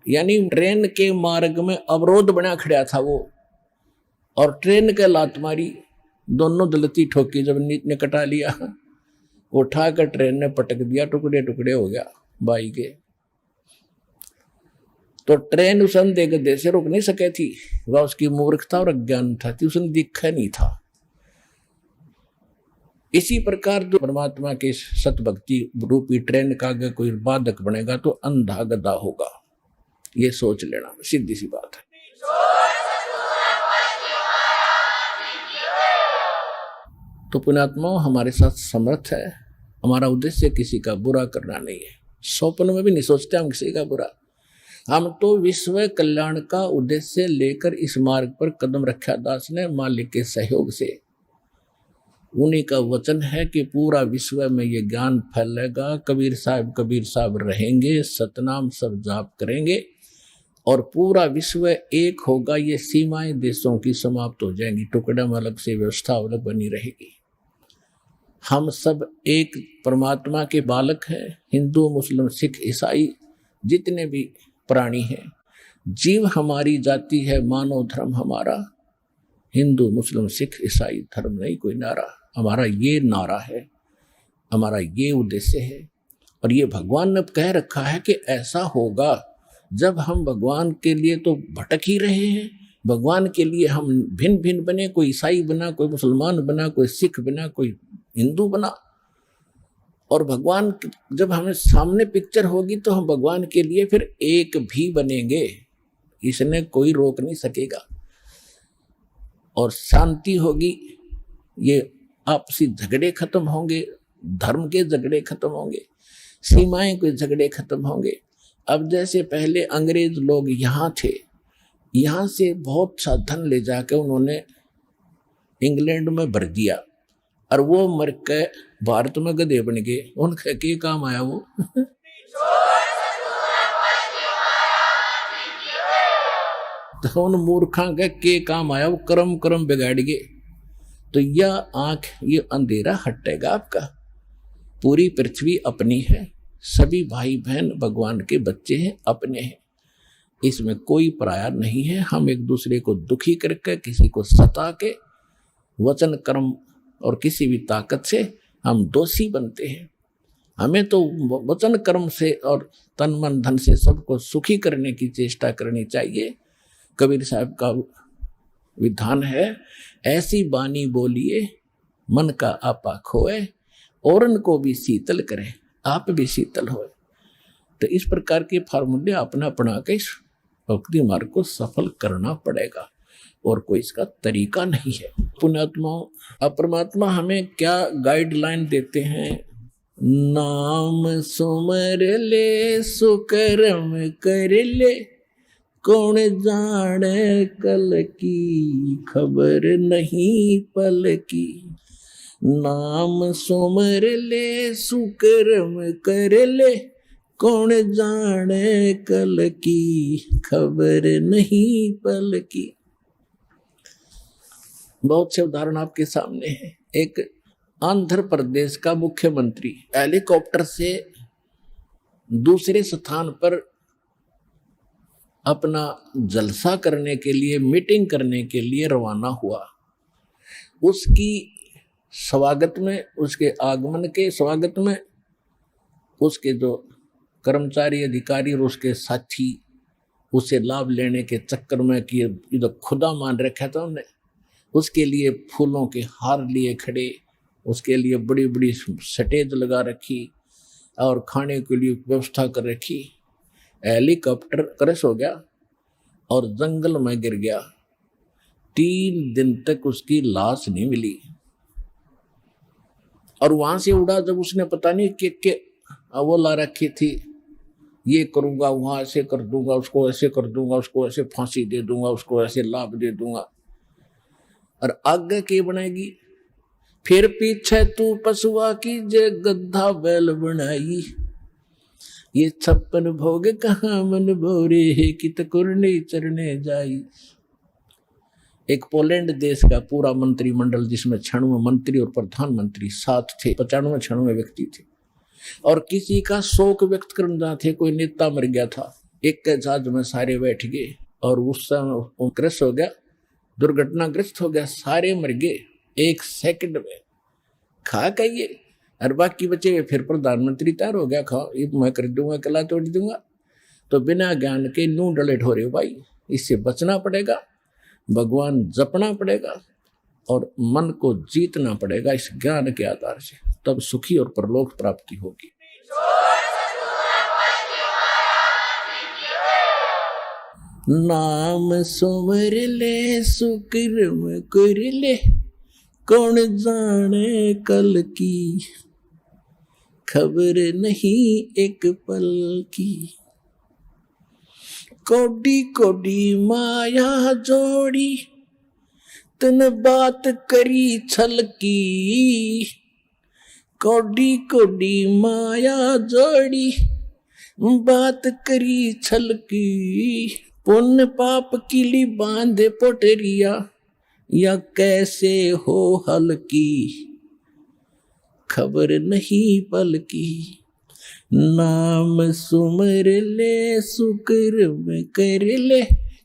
यानी ट्रेन के मार्ग में अवरोध बना खड़ा था वो, और ट्रेन के लात मारी, दोनों दलती ठोकी। जब निकट आ लिया, उठाकर ट्रेन ने पटक दिया, टुकड़े टुकड़े हो गया बाई के। तो ट्रेन उस अंधे गधे से रुक नहीं सके थी, वह उसकी मूर्खता और अज्ञान था, उसने दिखा नहीं था। इसी प्रकार जो परमात्मा के सतभक्ति रूपी ट्रेन का अगर कोई बाधक बनेगा तो अंधा गधा होगा, ये सोच लेना, सीधी सी बात है। तो पुण्यात्माओं हमारे साथ समर्थ है, हमारा उद्देश्य किसी का बुरा करना नहीं है, स्वप्न में भी नहीं सोचते हम किसी का बुरा। हम तो विश्व कल्याण का उद्देश्य लेकर इस मार्ग पर कदम रखा दास ने मालिक के सहयोग से। उन्हीं का वचन है कि पूरा विश्व में ये ज्ञान फैलेगा, कबीर साहब रहेंगे, सतनाम सब जाप करेंगे और पूरा विश्व एक होगा। ये सीमाएं देशों की समाप्त हो जाएंगी, टुकड़ा में अलग से व्यवस्था अलग बनी रहेगी। हम सब एक परमात्मा के बालक हैं, हिंदू मुस्लिम सिख ईसाई जितने भी प्राणी हैं। जीव हमारी जाति है, मानव धर्म हमारा, हिंदू मुस्लिम सिख ईसाई धर्म नहीं कोई नारा, हमारा ये नारा है, हमारा ये उद्देश्य है। और ये भगवान ने कह रखा है कि ऐसा होगा जब हम भगवान के लिए तो भटक ही रहे हैं, भगवान के लिए हम भिन्न भिन्न बने, कोई ईसाई बना, कोई मुसलमान बना, कोई सिख बना, कोई हिंदू बना। और भगवान जब हमें सामने पिक्चर होगी तो हम भगवान के लिए फिर एक भी बनेंगे, इसने कोई रोक नहीं सकेगा। और शांति होगी, ये आपसी झगड़े खत्म होंगे, धर्म के झगड़े खत्म होंगे, सीमाएं के झगड़े खत्म होंगे। अब जैसे पहले अंग्रेज लोग यहाँ थे, यहाँ से बहुत सा धन ले जाकर उन्होंने इंग्लैंड में भर दिया और वो मर के भारत में गधे बन गए, उनका क्या काम आया वो तो उन मूर्खा का के काम आया, वो कर्म बिगाड़ गए। तो यह आंख, ये अंधेरा हटेगा आपका। पूरी पृथ्वी अपनी है, सभी भाई बहन भगवान के बच्चे हैं, अपने हैं, इसमें कोई पराया नहीं है। हम एक दूसरे को दुखी करके, किसी को सता के, वचन कर्म और किसी भी ताकत से हम दोषी बनते हैं। हमें तो वचन कर्म से और तन मन धन से सबको सुखी करने की चेष्टा करनी चाहिए। कबीर साहब का विधान है, ऐसी बानी बोलिए मन का आपा खोए, औरन को भी शीतल करे आप भी शीतल होए। तो इस प्रकार के फार्मूले अपना अपना के इस भक्ति मार्ग को सफल करना पड़ेगा और कोई इसका तरीका नहीं है। पुण्यात्मा परमात्मा हमें क्या गाइडलाइन देते हैं, नाम सुमर ले सुकर्म कर ले, कौन जाने कल की खबर नहीं पल की। नाम सुमर ले सुकर्म कर ले, कौन जाने कल की खबर नहीं पल की। बहुत से उदाहरण आपके सामने हैं। एक आंध्र प्रदेश का मुख्यमंत्री हेलीकॉप्टर से दूसरे स्थान पर अपना जलसा करने के लिए, मीटिंग करने के लिए रवाना हुआ। उसकी स्वागत में, उसके आगमन के स्वागत में उसके जो कर्मचारी अधिकारी और उसके साथी उसे लाभ लेने के चक्कर में कि इधर खुदा मान रखा था उन्हें, उसके लिए फूलों के हार लिए खड़े, उसके लिए बड़ी बड़ी स्टेज लगा रखी और खाने के लिए व्यवस्था कर रखी। हेलीकॉप्टर क्रैश हो गया और जंगल में गिर गया। 3 दिन तक उसकी लाश नहीं मिली। और वहां से उड़ा जब उसने पता नहीं कि वो ला रखी थी, ये करूंगा, वहां ऐसे कर दूंगा, उसको ऐसे कर दूंगा, उसको ऐसे फांसी दे दूंगा, उसको ऐसे लाभ दे दूंगा। और आगे की बनाएगी, फिर पीछे तू पशुआ की जे गद्दा बैल बनाई, ये 56 भोग कहाँ मन भोरे है कि तकुरने चरने जाई। एक पोलैंड देश का पूरा मंत्रिमंडल, जिसमें 96 मंत्री और प्रधानमंत्री साथ थे, 95 व्यक्ति थे, और किसी का शोक व्यक्त करना थे, कोई नेता मर गया था, एक के जहाज में सारे बैठ गए और उस समय क्रैश हो गया, दुर्घटनाग्रस्त हो गया, सारे मर गए 1 सेकंड में। खा कहिए और बाकी बचे हुए फिर प्रधानमंत्री तैयार हो गया, खाओ ये मैं कर दूंगा, कला तोड़ दूंगा। तो बिना ज्ञान के नू डले ठोरे भाई, इससे बचना पड़ेगा, भगवान जपना पड़ेगा। और मन को जीतना पड़ेगा इस ज्ञान के आधार से, तब सुखी और परलोक प्राप्ति होगी। नाम सुमर ले सुकर्म कर ले, कौन जाने कल की, खबर नहीं एक पल की। कोडी कोडी माया जोड़ी, तन बात करी छल की। कोडी कोडी माया जोड़ी, बात करी छल की। पुण्य पाप किली बांधे पोटरिया, या कैसे हो हल की, खबर नहीं पल की। नाम सुमर ले सुकर्म कर ले,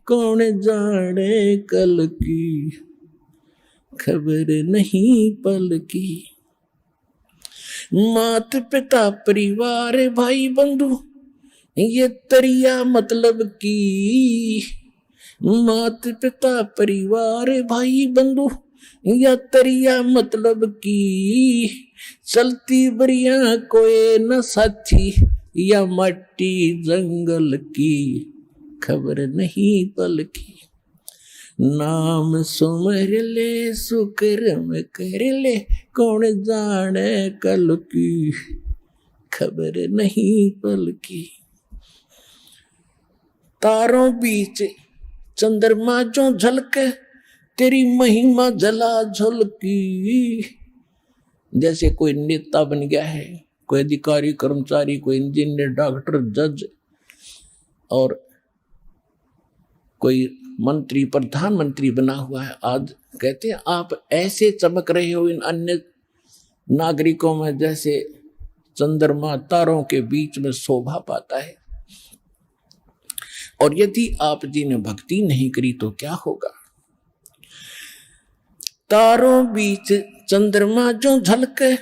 कौन जाने कल की, खबर नहीं पल की। मात पिता परिवार भाई बंधु, ये तरिया मतलब की। मात पिता परिवार भाई बंधु, या तरिया मतलब की। चलती बरिया कोई न साथी, या मट्टी जंगल की, खबर नहीं पल की। नाम सुमर ले सुकर्म कर ले, कौन जाने कल की, खबर नहीं पल की। तारों बीच चंद्रमा जो झलके, तेरी महिमा जला झलकी। जैसे कोई नेता बन गया है, कोई अधिकारी कर्मचारी, कोई इंजीनियर, डॉक्टर, जज और कोई मंत्री प्रधानमंत्री बना हुआ है। आज कहते हैं आप ऐसे चमक रहे हो इन अन्य नागरिकों में जैसे चंद्रमा तारों के बीच में शोभा पाता है। और यदि आप जी ने भक्ति नहीं करी तो क्या होगा। तारों बीच चंद्रमा जो झलके,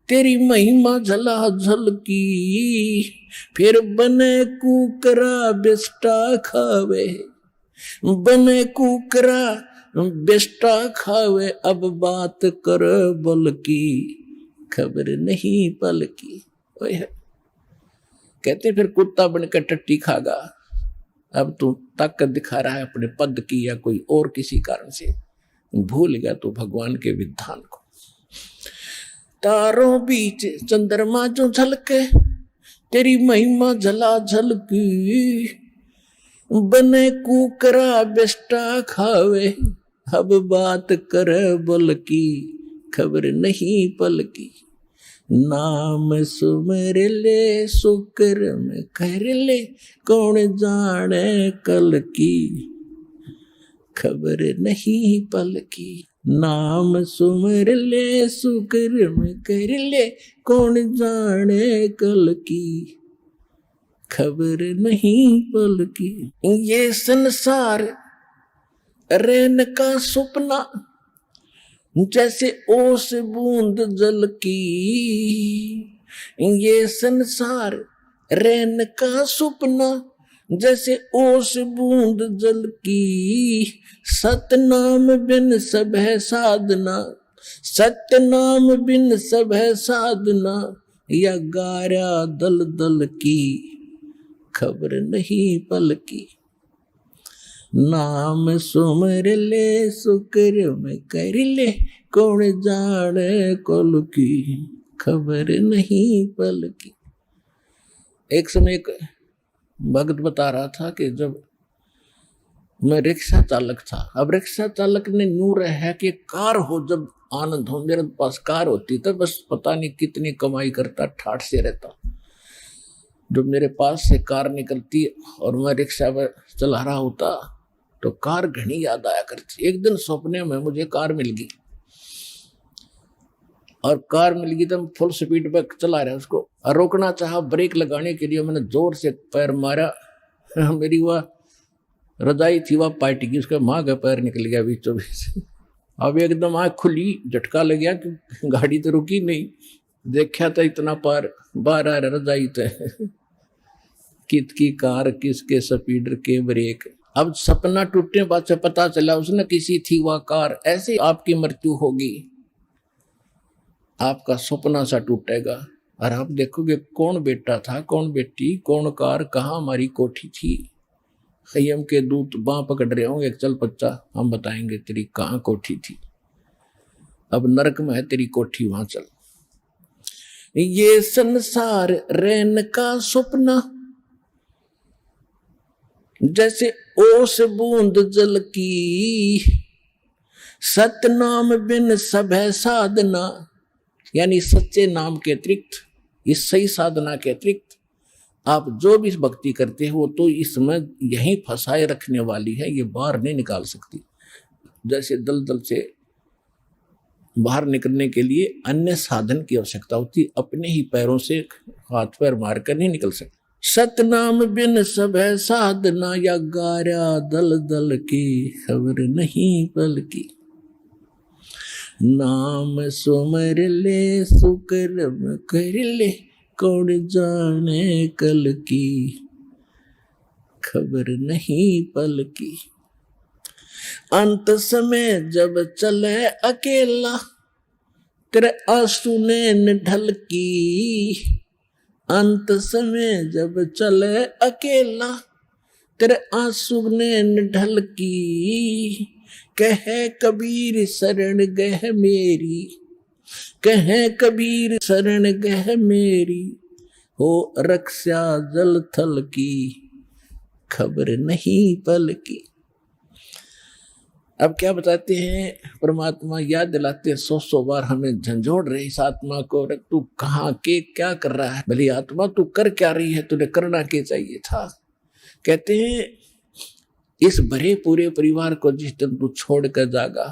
तेरी महिमा झला झलकी। फिर बने कुकरा बेस्टा खावे, बने कुकरा बेस्टा खावे। अब बात कर बल की, खबर नहीं पल की। कहते फिर कुत्ता बनकर टट्टी खागा। अब तू ताकत दिखा रहा है अपने पद की या कोई और किसी कारण से, भूल गया तो भगवान के विधान को। तारों बीच चंद्रमा जो झलके, तेरी महिमा झला झलकी। बने कुकरा बेस्टा खावे, अब बात कर बल की, खबर नहीं पल की। नाम सुमर ले सुकर्म कर ले, कौन जाने कल की, खबर नहीं पल की। नाम सुमर ले सुकर्म कर ले, कौन जाने कल की, खबर नहीं पल की। ये संसार रैन का सपना, जैसे ओस बूंद जल की। ये संसार रैन का सपना, जैसे ओस बूंद जल की। सतनाम बिन सब है साधना, सतनाम बिन सब है साधना। या गारा दल दल की, खबर नहीं पल की। नाम सुमर ले सुकर्म कर ले, कौन जाने कल की, खबर नहीं पल की। एक समय एक भक्त बता रहा था कि जब मैं रिक्शा चालक था, अब रिक्शा चालक ने नूर है कि कार हो, जब आनंद हो। मेरे पास कार होती तो बस पता नहीं कितनी कमाई करता, ठाठ से रहता। जब मेरे पास से कार निकलती और मैं रिक्शा चला रहा होता तो कार घनी याद आया करती। एक दिन सपने में मुझे कार मिल गई, और कार मिल गई तो मैं फुल स्पीड पे चला रहा उसको, और रोकना चाहा ब्रेक लगाने के लिए मैंने जोर से पैर मारा। मेरी वह रजाई थी वह पार्टी की, उसका माँ का पैर निकल गया बीचों बीच। अब एकदम आँख खुली, झटका लग गया कि गाड़ी तो रुकी नहीं। देखा था इतना पार बाहर आ रहा रजाई तो कित की कार, किसके स्पीडर के ब्रेक। अब सपना टूटने बाद से पता चला उसने किसी थी वह कार, ऐसे आपकी मृत्यु होगी, आपका सपना सा टूटेगा और आप देखोगे कौन बेटा था, कौन बेटी, कौन कार, कहाँ हमारी कोठी थी। खय्यम के दूत बाँ पकड़ रहे होंगे, चल बच्चा हम बताएंगे तेरी कहाँ कोठी थी, अब नरक में है तेरी कोठी, वहां चल। ये संसार रैन का सपना जैसे ओस बूंद जल की, सतनाम बिन सब है साधना, यानी सच्चे नाम के अतिरिक्त, इस सही साधना के अतिरिक्त आप जो भी भक्ति करते हो तो इसमें यहीं फंसाए रखने वाली है, ये बाहर नहीं निकाल सकती। जैसे दलदल से बाहर निकलने के लिए अन्य साधन की आवश्यकता होती, अपने ही पैरों से हाथ पैर मारकर नहीं निकल सकते। सतनाम बिन सब है साधना, या गारा दल दल की खबर नहीं पल की, नाम सुमर ले सुकर्म कर ले, कौन जाने कल की खबर नहीं पल की। अंत समय जब चले अकेला, तेरे आंसू ने ढल की, अंत समय जब चले अकेला, तेरे आंसू ने ढल की, कहे कबीर शरण गह मेरी, कहे कबीर शरण गह मेरी, हो रक्षा जल थल की खबर नहीं पल की। अब क्या बताते हैं परमात्मा, याद दिलाते हैं 100 बार हमें झंझोड़ रहे इस आत्मा को, तू कहाँ के क्या कर रहा है, भली आत्मा तू कर क्या रही है, तुझे करना क्या चाहिए था। कहते हैं इस भरे पूरे परिवार को जिस दिन तू छोड़ कर जागा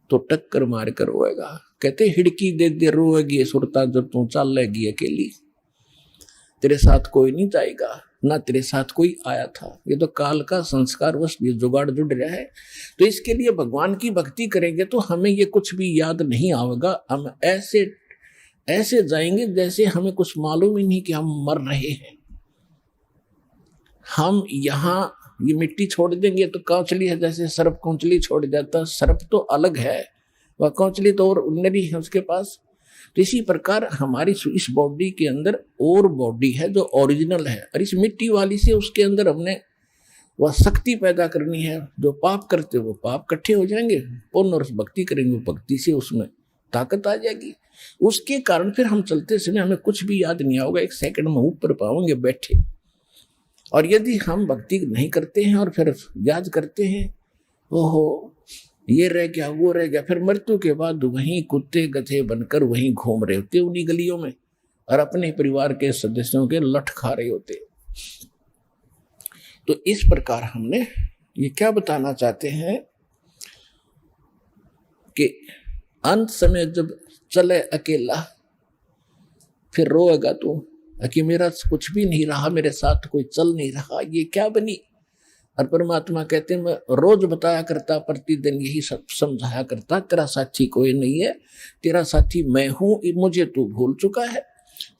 तो टक्कर मार कर रोएगा। कहते हिड़की दे दे रोएगी सुरता जब तू चल लेगी अकेली, तेरे साथ कोई नहीं जाएगा, ना तेरे साथ कोई आया था। ये तो काल का संस्कार वश ये जुगाड़ जुड़ रहा है। तो इसके लिए भगवान की भक्ति करेंगे तो हमें ये कुछ भी याद नहीं आएगा, हम ऐसे ऐसे जाएंगे जैसे हमें कुछ मालूम ही नहीं कि हम मर रहे हैं। हम यहाँ ये मिट्टी छोड़ देंगे तो कौचली है, जैसे सर्प कौचली छोड़ जाता, सर्प तो अलग है, वह कौचली तो और नरी है उसके पास। तो इसी प्रकार हमारी इस बॉडी के अंदर और बॉडी है जो ओरिजिनल है, और इस मिट्टी वाली से उसके अंदर हमने वह शक्ति पैदा करनी है। जो पाप करते वो पाप इकट्ठे हो जाएंगे, पुण्य और भक्ति करेंगे भक्ति से उसमें ताकत आ जाएगी। उसके कारण फिर हम चलते समय हमें कुछ भी याद नहीं आएगा, 1 सेकंड में ऊपर पाओगे बैठे। और यदि हम भक्ति नहीं करते हैं और फिर याद करते हैं ओहो ये रह गया वो रह गया, फिर मृत्यु के बाद वहीं कुत्ते गधे बनकर वहीं घूम रहे होते उन्हीं गलियों में, और अपने परिवार के सदस्यों के लठ खा रहे होते। तो इस प्रकार हमने ये क्या बताना चाहते हैं कि अंत समय जब चले अकेला फिर रोएगा तू कि मेरा कुछ भी नहीं रहा, मेरे साथ कोई चल नहीं रहा, ये क्या बनी। और परमात्मा कहते हैं मैं रोज बताया करता, प्रतिदिन यही सब समझाया करता, तेरा साथी कोई नहीं है, तेरा साथी मैं हूं, मुझे तू भूल चुका है।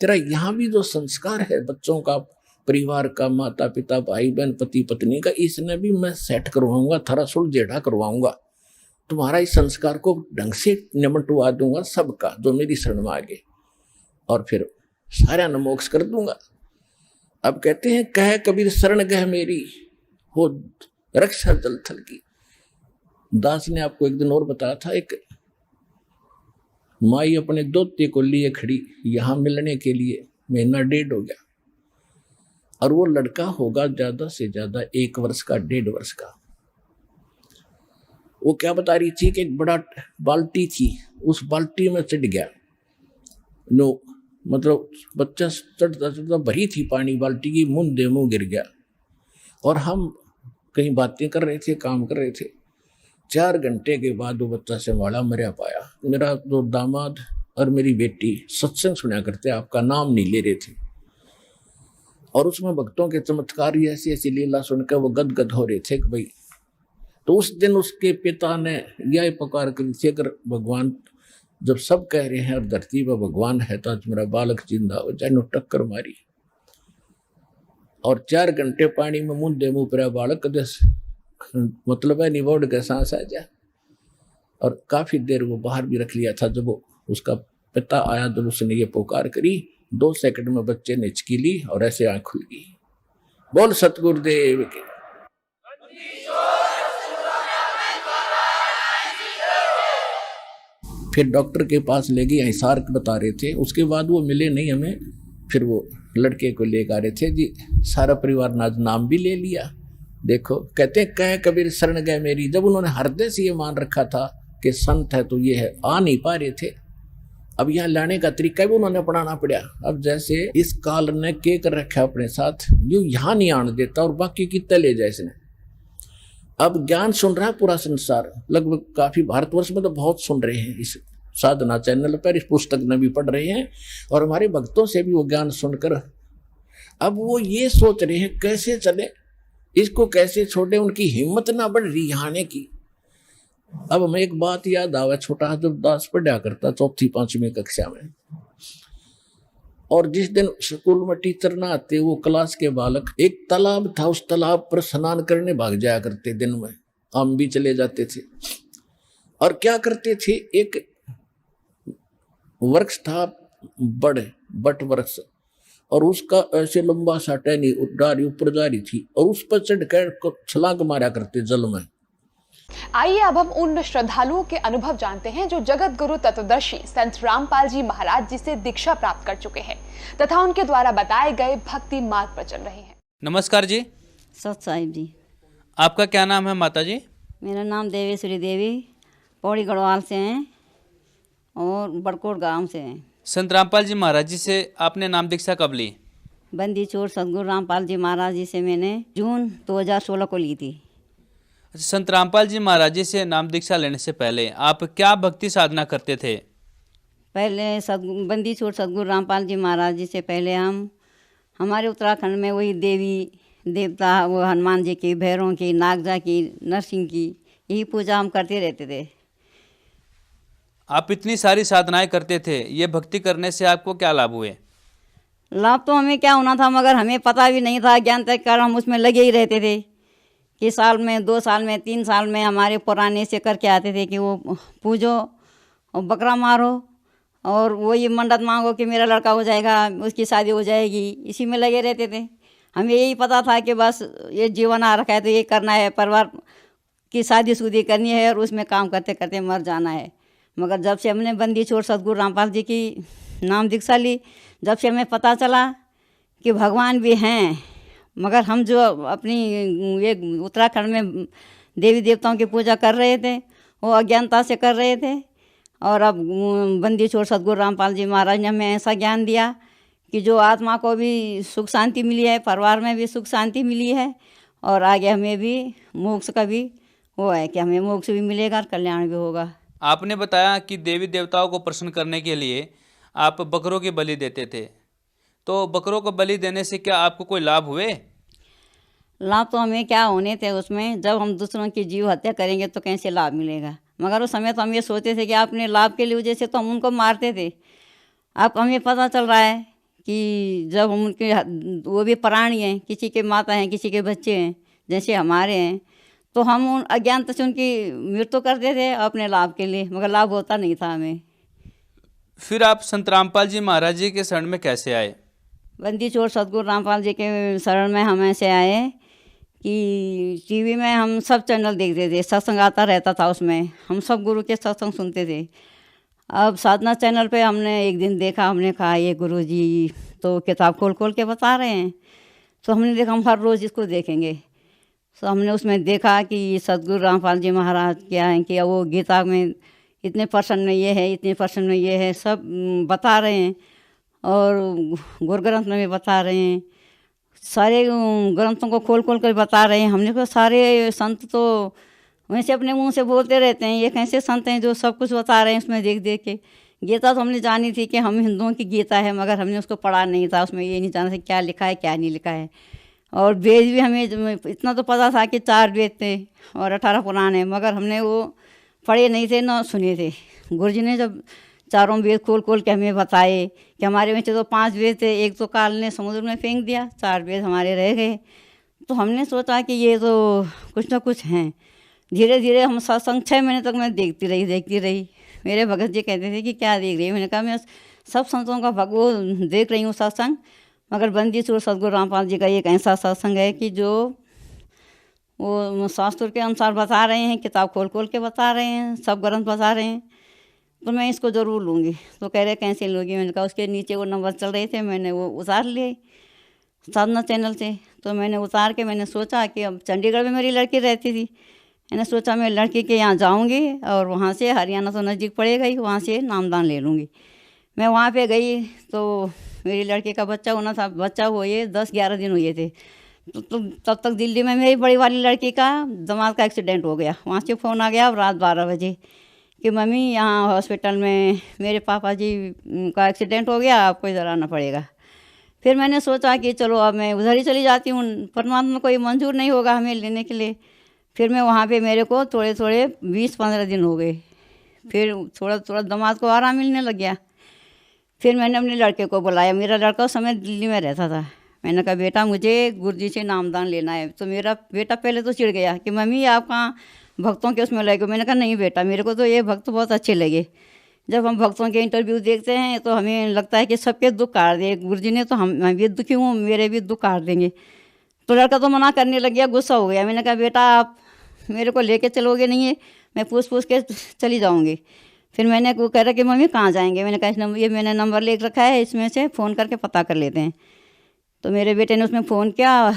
तेरा यहाँ भी जो संस्कार है बच्चों का, परिवार का, माता पिता भाई बहन पति पत्नी का, इसने भी मैं सेट करवाऊंगा, थोड़ा सुलझेड़ा करवाऊंगा, तुम्हारा इस संस्कार को ढंग से निमटवा दूंगा सबका जो मेरी शरण में आगे, और फिर सारा न मोक्ष कर दूंगा। अब कहते हैं कह कबीर शरण गह मेरी, हो रक्षा जल थल की। दास ने आपको एक दिन और बताया था, एक माई अपने दोते को लिए खड़ी यहां मिलने के लिए, 1.5 महीना हो गया, और वो लड़का होगा ज्यादा से ज्यादा 1 वर्ष का 1.5 वर्ष का। वो क्या बता रही थी कि एक बड़ा बाल्टी थी, उस बाल्टी में चढ़ गया, नो मतलब बच्चा चढ़ता चढ़ता भरी थी पानी बाल्टी की, मुंह गिर गया। और हम कहीं बातें कर रहे थे, काम कर रहे थे, 4 घंटे के बाद वो बच्चा संभाला मरा पाया। मेरा जो दामाद और मेरी बेटी सत्संग सुना करते, आपका नाम नहीं ले रहे थे, और उसमें भक्तों के चमत्कार ऐसी ऐसी लीला सुनकर वो गदगद हो रहे थे कि भाई। तो उस दिन उसके पिता ने यह पुकार करी थी, अगर भगवान जब सब कह रहे हैं और धरती पर भगवान है तो आज मेरा बालक जिंदा हो जाए, टक्कर मारी। और 4 घंटे पानी में मुंह मुँह पर बालक कदेस मतलब है निबोड़ के सांस आ जा। और काफी देर वो बाहर भी रख लिया था। जब वो उसका पिता आया जब उसने ये पुकार करी, 2 सेकंड में बच्चे ने हिचकी ली और ऐसे आंख खुल गई। बोल सतगुरुदेव के। फिर डॉक्टर के पास ले गए, हिसार बता रहे थे। उसके बाद वो मिले नहीं हमें। फिर वो लड़के को लेकर आ रहे थे जी, सारा परिवार नाम भी ले लिया। देखो कहते कह कबीर शरण गए मेरी। जब उन्होंने हृदय से ये मान रखा था कि संत है तो ये है, आ नहीं पा रहे थे। अब यहाँ लाने का तरीका भी उन्होंने अपनाना पड़ा। अब जैसे इस काल ने के कर रखा अपने साथ, यू यहाँ नहीं आने देता और बाकी कितने ले जाए इसने। अब ज्ञान सुन रहा है पूरा संसार, लगभग काफी भारतवर्ष में तो बहुत सुन रहे हैं इस साधना चैनल पर, इस पुस्तक में भी पढ़ रहे हैं और हमारे भक्तों से भी वो ज्ञान सुनकर अब वो ये सोच रहे हैं कैसे चले, इसको कैसे छोड़े। उनकी हिम्मत ना बढ़ रही आने की। अब हमें एक बात याद आवा, छोटा जब दास पढ़ा करता 4वीं 5वीं कक्षा में, और जिस दिन स्कूल में टीचर ना आते, वो क्लास के बालक, एक तालाब था, उस तालाब पर स्नान करने भाग जाया करते। दिन में हम भी चले जाते थे। और क्या करते थे, एक वृक्ष था बट वृक्ष, और उसका ऐसे लंबा सा टहनी डारी ऊपर जा रही थी और उस पर चढ़कर छलांग मारा करते जल में। आइए अब हम उन श्रद्धालुओं के अनुभव जानते हैं जो जगत गुरु तत्वदर्शी संत रामपाल जी महाराज जी से दीक्षा प्राप्त कर चुके हैं तथा उनके द्वारा बताए गए भक्ति मार्ग पर चल रहे हैं। नमस्कार जी। सत साहिब जी। आपका क्या नाम है माता जी? मेरा नाम देवेश्वरी देवी, पौड़ी गढ़वाल से हैं और बड़कोट गांव से हैं। संत रामपाल जी महाराज जी से आपने नाम दीक्षा कब ली? बंदी चोर सदगुरु रामपाल जी महाराज जी से मैंने जून 2016 को ली थी। संत रामपाल जी महाराज जी से नाम दीक्षा लेने से पहले आप क्या भक्ति साधना करते थे? पहले बंदी चोर सदगुरु रामपाल जी महाराज जी से पहले हमारे उत्तराखंड में वही देवी देवता, वो हनुमान जी की, भैरों की, नागजा की, नरसिंह की, यही पूजा हम करते रहते थे। आप इतनी सारी साधनाएं करते थे, ये भक्ति करने से आपको क्या लाभ हुए? लाभ तो हमें क्या होना था, मगर हमें पता भी नहीं था। ज्ञान तक कर हम उसमें लगे ही रहते थे कि साल में 2 साल में 3 साल में हमारे पुराने से करके आते थे कि वो पूजो और बकरा मारो और वो ये मन्नत मांगो कि मेरा लड़का हो जाएगा, उसकी शादी हो जाएगी। इसी में लगे रहते थे। हमें यही पता था कि बस ये जीवन आ रखा है तो ये करना है, परिवार की शादी करनी है और उसमें काम करते करते मर जाना है। मगर जब से हमने बंदी छोड़ सदगुरु रामपाल जी की नाम दीक्षा ली, जब से हमें पता चला कि भगवान भी हैं, मगर हम जो अपनी ये उत्तराखंड में देवी देवताओं की पूजा कर रहे थे वो अज्ञानता से कर रहे थे। और अब बंदी छोड़ सदगुरु रामपाल जी महाराज ने हमें ऐसा ज्ञान दिया कि जो आत्मा को भी सुख शांति मिली है, परिवार में भी सुख शांति मिली है और आगे हमें भी मोक्ष का भी वो है कि हमें मोक्ष भी मिलेगा और कल्याण भी होगा। आपने बताया कि देवी देवताओं को प्रसन्न करने के लिए आप बकरों की बलि देते थे, तो बकरों को बलि देने से क्या आपको कोई लाभ हुए? लाभ तो हमें क्या होने थे उसमें, जब हम दूसरों की जीव हत्या करेंगे तो कैसे लाभ मिलेगा। मगर उस समय तो हम ये सोचते थे कि अपने लाभ के लिए वजह से तो हम उनको मारते थे। अब हमें पता चल रहा है कि जब हम उनके, वो भी प्राणी हैं, किसी के माता हैं, किसी के बच्चे हैं, जैसे हमारे हैं, तो हम उन अज्ञानता से उनकी मृत्यु करते थे अपने लाभ के लिए, मगर लाभ होता नहीं था हमें। फिर आप संत रामपाल जी महाराज जी के शरण में कैसे आए? बंदी छोड़ सदगुरु रामपाल जी के शरण में हम ऐसे आए कि टीवी में हम सब चैनल देखते थे, सत्संग आता रहता था, उसमें हम सब गुरु के सत्संग सुनते थे। अब साधना चैनल पे हमने एक दिन देखा, हमने कहा ये गुरु जी तो किताब खोल खोल के बता रहे हैं, तो हमने देखा हम हर रोज़ इसको देखेंगे। तो हमने उसमें देखा कि सदगुरु रामपाल जी महाराज क्या हैं कि वो गीता में इतने पर्सन में ये है, इतने पर्सन में ये है, सब बता रहे हैं और गुरु ग्रंथ में भी बता रहे हैं, सारे ग्रंथों को खोल खोल कर बता रहे हैं। हमने कहा सारे संत तो वैसे अपने मुंह से बोलते रहते हैं, ये कैसे संत हैं जो सब कुछ बता रहे हैं उसमें देख देख के। गीता तो हमने जानी थी कि हम हिंदुओं की गीता है, मगर हमने उसको पढ़ा नहीं था, उसमें ये नहीं जाना था क्या लिखा है क्या नहीं लिखा है। और वेद भी हमें इतना तो पता था कि 4 वेद थे और 18 पुराण है, मगर हमने वो पढ़े नहीं थे ना सुने थे। गुरुजी ने जब चारों वेद खोल खोल के हमें बताए कि हमारे में तो 5 वेद थे, एक तो काल ने समुद्र में फेंक दिया, 4 वेद हमारे रह गए। तो हमने सोचा कि ये तो कुछ ना कुछ हैं। धीरे धीरे हम सत्संग 6 महीने तक मैं देखती रही। मेरे भगत जी कहते थे कि क्या देख रही है? मैंने कहा मैं सब संतों का भगवो देख रही हूँ सत्संग, मगर बंदी छोड़ सदगुरु रामपाल जी का एक ऐसा सत्संग है कि जो वो शास्त्र के अनुसार बता रहे हैं, किताब खोल खोल के बता रहे हैं, सब ग्रंथ बता रहे हैं, तो मैं इसको ज़रूर लूँगी। तो कह रहे कैसे लूँगी? मैंने कहा उसके नीचे वो नंबर चल रहे थे, मैंने वो उतार लिए साधना चैनल से। तो मैंने उतार के मैंने सोचा कि अब चंडीगढ़ में मेरी लड़की रहती थी, मैंने सोचा मैं लड़की के यहाँ जाऊँगी और वहाँ से, हरियाणा तो नज़दीक पड़ेगा ही, वहाँ से नामदान ले लूँगी। मैं वहाँ पे गई तो मेरी लड़की का बच्चा होना था, बच्चा हुए 10-11 दिन हुए थे। तो तब तक दिल्ली में मेरी बड़ी वाली लड़की का दामाद का एक्सीडेंट हो गया। वहाँ से फ़ोन आ गया रात 12 बजे कि मम्मी यहाँ हॉस्पिटल में मेरे पापा जी का एक्सीडेंट हो गया, आपको इधर आना पड़ेगा। फिर मैंने सोचा कि चलो अब मैं उधर ही चली जाती हूँ, परमात्मा कोई मंजूर नहीं होगा हमें लेने के लिए। फिर मैं वहाँ पे मेरे को थोड़े 20-15 दिन हो गए। फिर थोड़ा दामाद को आराम मिलने लग गया। फिर मैंने अपने लड़के को बुलाया, मेरा लड़का उस समय दिल्ली में रहता था। मैंने कहा बेटा मुझे गुरुजी से नामदान लेना है। तो मेरा बेटा पहले तो चिढ़ गया कि मम्मी आप कहाँ भक्तों के उसमें लगे। मैंने कहा नहीं बेटा, मेरे को तो ये भक्त बहुत अच्छे लगे। जब हम भक्तों के इंटरव्यू देखते हैं तो हमें लगता है कि सबके दुख काट दिए गुरुजी ने, तो मैं भी दुखी हूँ, मेरे भी दुख काट देंगे। तो लड़का तो मना करने लग गया, गुस्सा हो गया। मैंने कहा बेटा आप मेरे को लेके चलोगे नहीं है, मैं पूछ के चली जाऊँगी। फिर मैंने वो कह रहा कि मम्मी कहाँ जाएंगे? मैंने कहा ये मैंने नंबर ले रखा है, इसमें से फ़ोन करके पता कर लेते हैं। तो मेरे बेटे ने उसमें फ़ोन किया।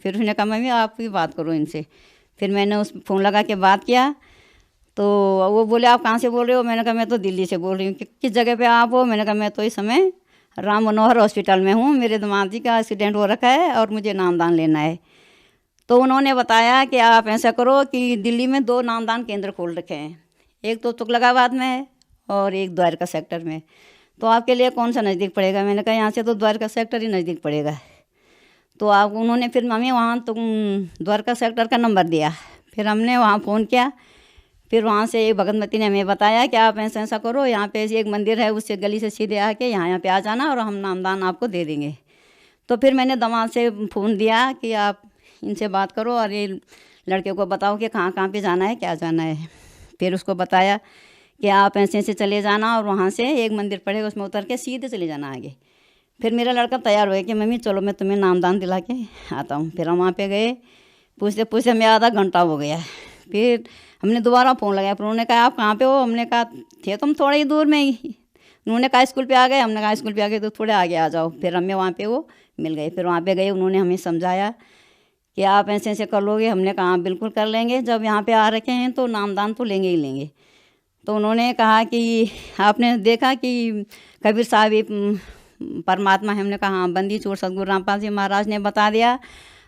फिर उसने कहा मम्मी आप भी बात करो इनसे। फिर मैंने उस फ़ोन लगा के बात किया तो वो बोले आप कहाँ से बोल रहे हो? मैंने कहा मैं तो दिल्ली से बोल रही हूँ। किस जगह पे आप हो? मैंने कहा मैं तो इस समय राम मनोहर हॉस्पिटल में हूँ, मेरे दामाद जी का एक्सीडेंट हो रखा है और मुझे नामदान लेना है। तो उन्होंने बताया कि आप ऐसा करो कि दिल्ली में 2 नामदान केंद्र खोल रखे हैं, एक तो तुगलकाबाद में है और एक द्वारका सेक्टर में। तो आपके लिए कौन सा नज़दीक पड़ेगा? मैंने कहा यहाँ से तो द्वारका सेक्टर ही नज़दीक पड़ेगा। तो आप उन्होंने फिर मम्मी वहाँ तो द्वारका सेक्टर का नंबर दिया। फिर हमने वहाँ फ़ोन किया। फिर वहाँ से एक भगतमती ने हमें बताया कि आप ऐसा करो, यहाँ पे एक मंदिर है, उससे गली से सीधे आके यहाँ पे आ जाना और हम नामदान आपको दे देंगे। तो फिर मैंने दामाद से फ़ोन दिया कि आप इनसे बात करो और ये लड़के को बताओ कि कहाँ पे जाना है, क्या जाना है। फिर उसको बताया कि आप ऐसे चले जाना और वहाँ से एक मंदिर पड़ेगा, उसमें उतर के सीधे चले जाना आगे। फिर मेरा लड़का तैयार हो गया कि मम्मी चलो मैं तुम्हें नामदान दिला के आता हूँ। फिर हम वहाँ पे गए, पूछते पूछते हमें आधा घंटा हो गया। फिर हमने दोबारा फ़ोन लगाया, फिर उन्होंने कहा आप कहाँ पे हो? हमने कहा थे तुम थोड़ा ही दूर में ही। उन्होंने कहा स्कूल पे आ गए। हमने कहा स्कूल पे आ गए तो थोड़े आगे आ जाओ। फिर हमें वहाँ पे वो मिल गए। फिर वहाँ पे गए, उन्होंने हमें समझाया कि आप ऐसे कर लोगे। हमने कहा बिल्कुल कर लेंगे, जब यहाँ पे आ रखे हैं तो नामदान तो लेंगे ही लेंगे। तो उन्होंने कहा कि आपने देखा कि कबीर साहब परमात्मा है? हमने कहा हाँ, बंदी छोड़ सदगुरु रामपाल जी महाराज ने बता दिया।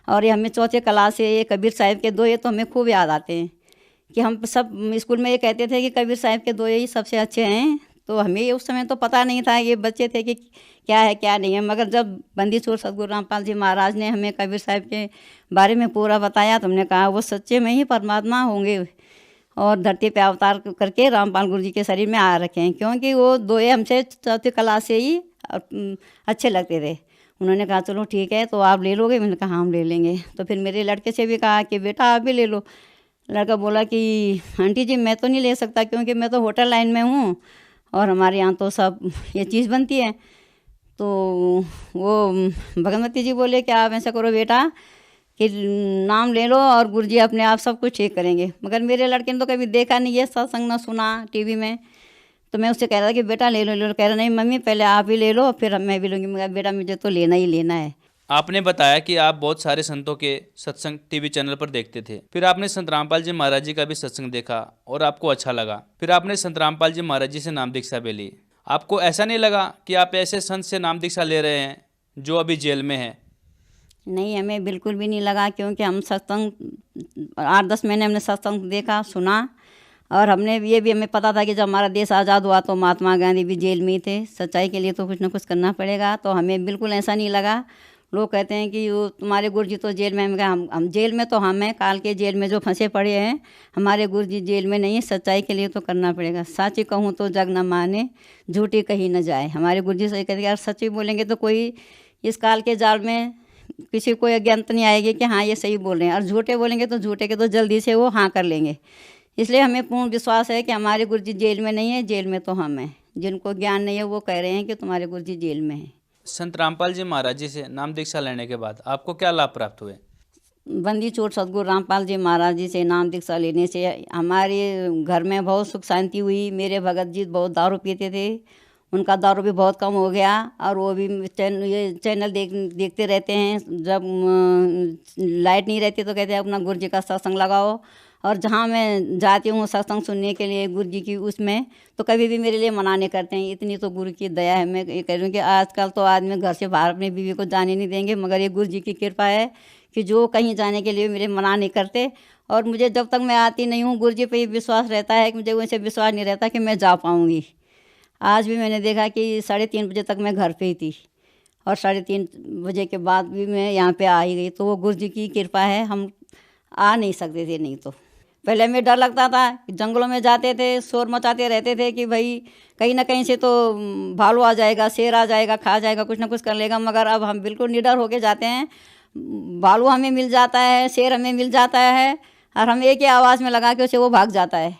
और ये हमें 4थे क्लास से ये कबीर साहब के दोहे तो हमें खूब याद आते हैं कि हम सब स्कूल में ये कहते थे कि कबीर साहब के दोहे ही सबसे अच्छे हैं। तो हमें उस समय तो पता नहीं था, ये बच्चे थे कि क्या है क्या नहीं है। मगर जब बंदी छोड़ सदगुरु रामपाल जी महाराज ने हमें कबीर साहब के बारे में पूरा बताया तो हमने कहा वो सच्चे में ही परमात्मा होंगे और धरती पे अवतार करके रामपाल गुरु जी के शरीर में आ रखे हैं, क्योंकि वो दोहे हमसे 4ठी क्लास से ही अच्छे लगते थे। उन्होंने कहा चलो ठीक है, तो आप ले लोगे? मैंने कहा हाँ हम ले लेंगे। तो फिर मेरे लड़के से भी कहा कि बेटा आप भी ले लो। लड़का बोला कि आंटी जी मैं तो नहीं ले सकता, क्योंकि मैं तो होटल लाइन में हूँ और हमारे यहाँ तो सब ये चीज़ बनती है। तो वो भगवती जी बोले कि आप ऐसा करो बेटा कि नाम ले लो और गुरुजी अपने आप सब कुछ ठीक करेंगे। मगर मेरे लड़के ने तो कभी देखा नहीं है सत्संग, ना सुना टीवी में। तो मैं उससे कह रहा था कि बेटा ले लो। कह रहा नहीं मम्मी पहले आप ही ले लो फिर मैं भी लूँगी। मगर बेटा मुझे तो लेना ही लेना है। आपने बताया कि आप बहुत सारे संतों के सत्संग टीवी चैनल पर देखते थे, फिर आपने संत रामपाल जी महाराज जी का भी सत्संग देखा और आपको अच्छा लगा। फिर आपने संत रामपाल जी महाराज जी से नाम दीक्षा भी ली। आपको ऐसा नहीं लगा कि आप ऐसे संत से नाम दीक्षा ले रहे हैं जो अभी जेल में है? नहीं, हमें बिल्कुल भी नहीं लगा, क्योंकि हम सत्संग 8-10 महीने हमने सत्संग देखा सुना। और हमने ये भी हमें पता था कि जब हमारा देश आज़ाद हुआ तो महात्मा गांधी भी जेल में ही थे। सच्चाई के लिए तो कुछ ना कुछ करना पड़ेगा। तो हमें बिल्कुल ऐसा नहीं लगा। लोग कहते हैं कि वो तुम्हारे गुरुजी तो जेल में हैं। हम जेल में तो हम हैं, काल के जेल में जो फंसे पड़े हैं, हमारे गुरुजी जेल में नहीं है। सच्चाई के लिए तो करना पड़ेगा। साची कहूँ तो जग न माने, झूठी कहीं न जाए। हमारे गुरुजी से कहते हैं यार सच्ची बोलेंगे तो कोई इस काल के जाल में किसी को अज्ञात नहीं आएगी कि हाँ ये सही बोल रहे हैं, और झूठे बोलेंगे तो झूठे के तो जल्दी से वो हाँ कर लेंगे। इसलिए हमें पूर्ण विश्वास है कि हमारे गुरुजी जेल में नहीं है, जेल में तो हम हैं। जिनको ज्ञान नहीं है वो कह रहे हैं कि तुम्हारे गुरुजी जेल में हैं। संत रामपाल जी महाराज जी से नाम दीक्षा लेने के बाद आपको क्या लाभ प्राप्त हुए? बंदी छोड़ सदगुरु रामपाल जी महाराज जी से नाम दीक्षा लेने से हमारे घर में बहुत सुख शांति हुई। मेरे भगत जी बहुत दारू पीते थे, उनका दारू भी बहुत कम हो गया, और वो भी ये चैनल देखते रहते हैं। जब लाइट नहीं रहती तो कहते हैं अपना गुरु जी का सत्संग लगाओ, और जहाँ मैं जाती हूँ सत्संग सुनने के लिए गुरु जी की, उसमें तो कभी भी मेरे लिए मना नहीं करते हैं। इतनी तो गुरु की दया है। मैं ये कह रही हूँ कि आजकल तो आदमी घर से बाहर अपनी बीवी को जाने नहीं देंगे, मगर ये गुरु जी की कृपा है कि जो कहीं जाने के लिए मेरे मना नहीं करते। और मुझे जब तक मैं आती नहीं हूँ गुरु जी पे विश्वास रहता है कि मुझे उनसे विश्वास नहीं रहता कि मैं जा पाऊँगी। आज भी मैंने देखा कि 3:30 बजे तक मैं घर पे ही थी, और 3:30 बजे के बाद भी मैं यहाँ पे आ ही गई। तो वो गुरु जी की कृपा है, हम आ नहीं सकते थे। नहीं तो पहले हमें डर लगता था, जंगलों में जाते थे, शोर मचाते रहते थे कि भाई कहीं ना कहीं से तो भालू आ जाएगा, शेर आ जाएगा, खा जाएगा, कुछ ना कुछ कर लेगा। मगर अब हम बिल्कुल निडर होके जाते हैं। भालू हमें मिल जाता है, शेर हमें मिल जाता है, और हम एक ही आवाज़ में लगा के उसे वो भाग जाता है।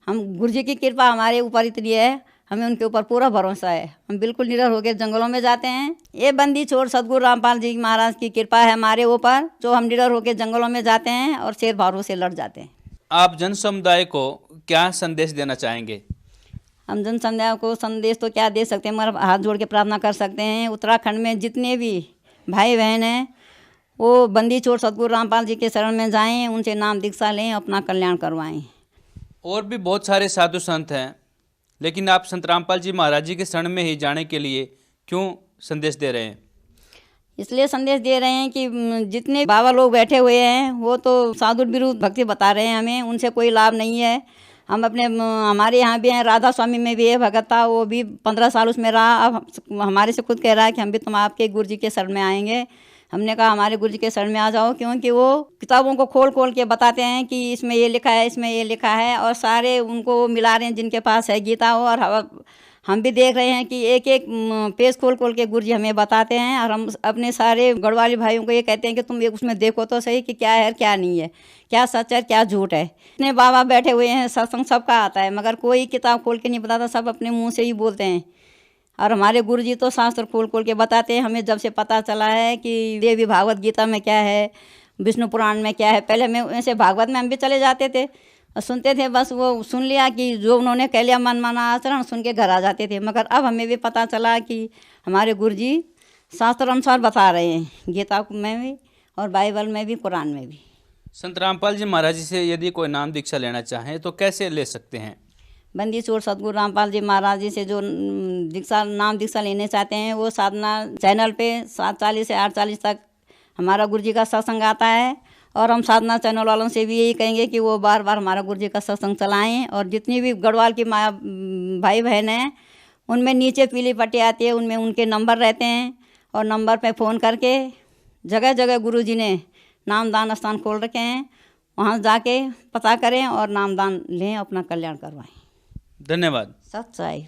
हम गुरु जी की कृपा हमारे ऊपर इतनी है, हमें उनके ऊपर पूरा भरोसा है। हम बिल्कुल निडर होकर जंगलों में जाते हैं। ये बंदी छोड़ सदगुरु रामपाल जी महाराज की कृपा है हमारे ऊपर, जो हम निडर होकर जंगलों में जाते हैं और शेर भालू से लड़ जाते हैं। आप जन समुदाय को क्या संदेश देना चाहेंगे? हम जन समुदाय को संदेश तो क्या दे सकते हैं, मगर हाथ जोड़ के प्रार्थना कर सकते हैं। उत्तराखंड में जितने भी भाई बहन हैं वो बंदी छोड़ सदगुरु रामपाल जी के शरण में जाएं, उनसे नाम दीक्षा लें, अपना कल्याण करवाएं। और भी बहुत सारे साधु संत हैं, लेकिन आप संत रामपाल जी महाराज जी के शरण में ही जाने के लिए क्यों संदेश दे रहे हैं? इसलिए संदेश दे रहे हैं कि जितने बाबा लोग बैठे हुए हैं वो तो साधु विरुद्ध भक्ति बता रहे हैं हमें, उनसे कोई लाभ नहीं है। हम अपने हमारे यहाँ भी हैं, राधा स्वामी में भी है भगत था, वो भी 15 साल उसमें रहा। अब हमारे से खुद कह रहा है कि हम भी तुम आपके गुरु जी के शरण में आएंगे। हमने कहा हमारे गुरु जी के शरण में आ जाओ, क्योंकि वो किताबों को खोल खोल के बताते हैं कि इसमें ये लिखा है, इसमें ये लिखा है, और सारे उनको मिला रहे हैं जिनके पास है गीता हो। और हम भी देख रहे हैं कि एक एक पेज खोल खोल के गुरु जी हमें बताते हैं, और हम अपने सारे गढ़वाली भाइयों को ये कहते हैं कि तुम एक उसमें देखो तो सही कि क्या है क्या नहीं है, क्या सच है क्या झूठ है। इतने बाबा बैठे हुए हैं, सत्संग सबका आता है, मगर कोई किताब खोल के नहीं बताता, सब अपने मुँह से ही बोलते हैं। और हमारे गुरु जी तो शास्त्र खोल खोल के बताते हैं। हमें जब से पता चला है कि देवी भागवत गीता में क्या है, विष्णु पुराण में क्या है, पहले हमें ऐसे भागवत में हम भी चले जाते थे और सुनते थे, बस वो सुन लिया कि जो उन्होंने कह लिया मन माना आचरण, सुन के घर आ जाते थे। मगर अब हमें भी पता चला कि हमारे गुरु जी शास्त्र अनुसार बता रहे हैं, गीता में भी और बाइबल में भी, कुरान में भी। संत रामपाल जी महाराज जी से यदि कोई नाम दीक्षा लेना चाहे तो कैसे ले सकते हैं? बंदी छोड़ सदगुरु रामपाल जी महाराज जी से जो नाम दीक्षा लेने चाहते हैं वो साधना चैनल पे 7:40 से 8:40 तक हमारा गुरु जी का सत्संग आता है। और हम साधना चैनल वालों से भी यही कहेंगे कि वो बार बार हमारा गुरु जी का सत्संग चलाएं। और जितनी भी गढ़वाल की भाई बहन हैं उनमें नीचे पीली पट्टी आती है, उनमें उनके नंबर रहते हैं, और नंबर पे फ़ोन करके जगह जगह गुरु जी ने नामदान स्थान खोल रखे हैं, वहाँ जाके पता करें और नामदान लें, अपना कल्याण करवाएं। धन्यवाद। सच्चाई।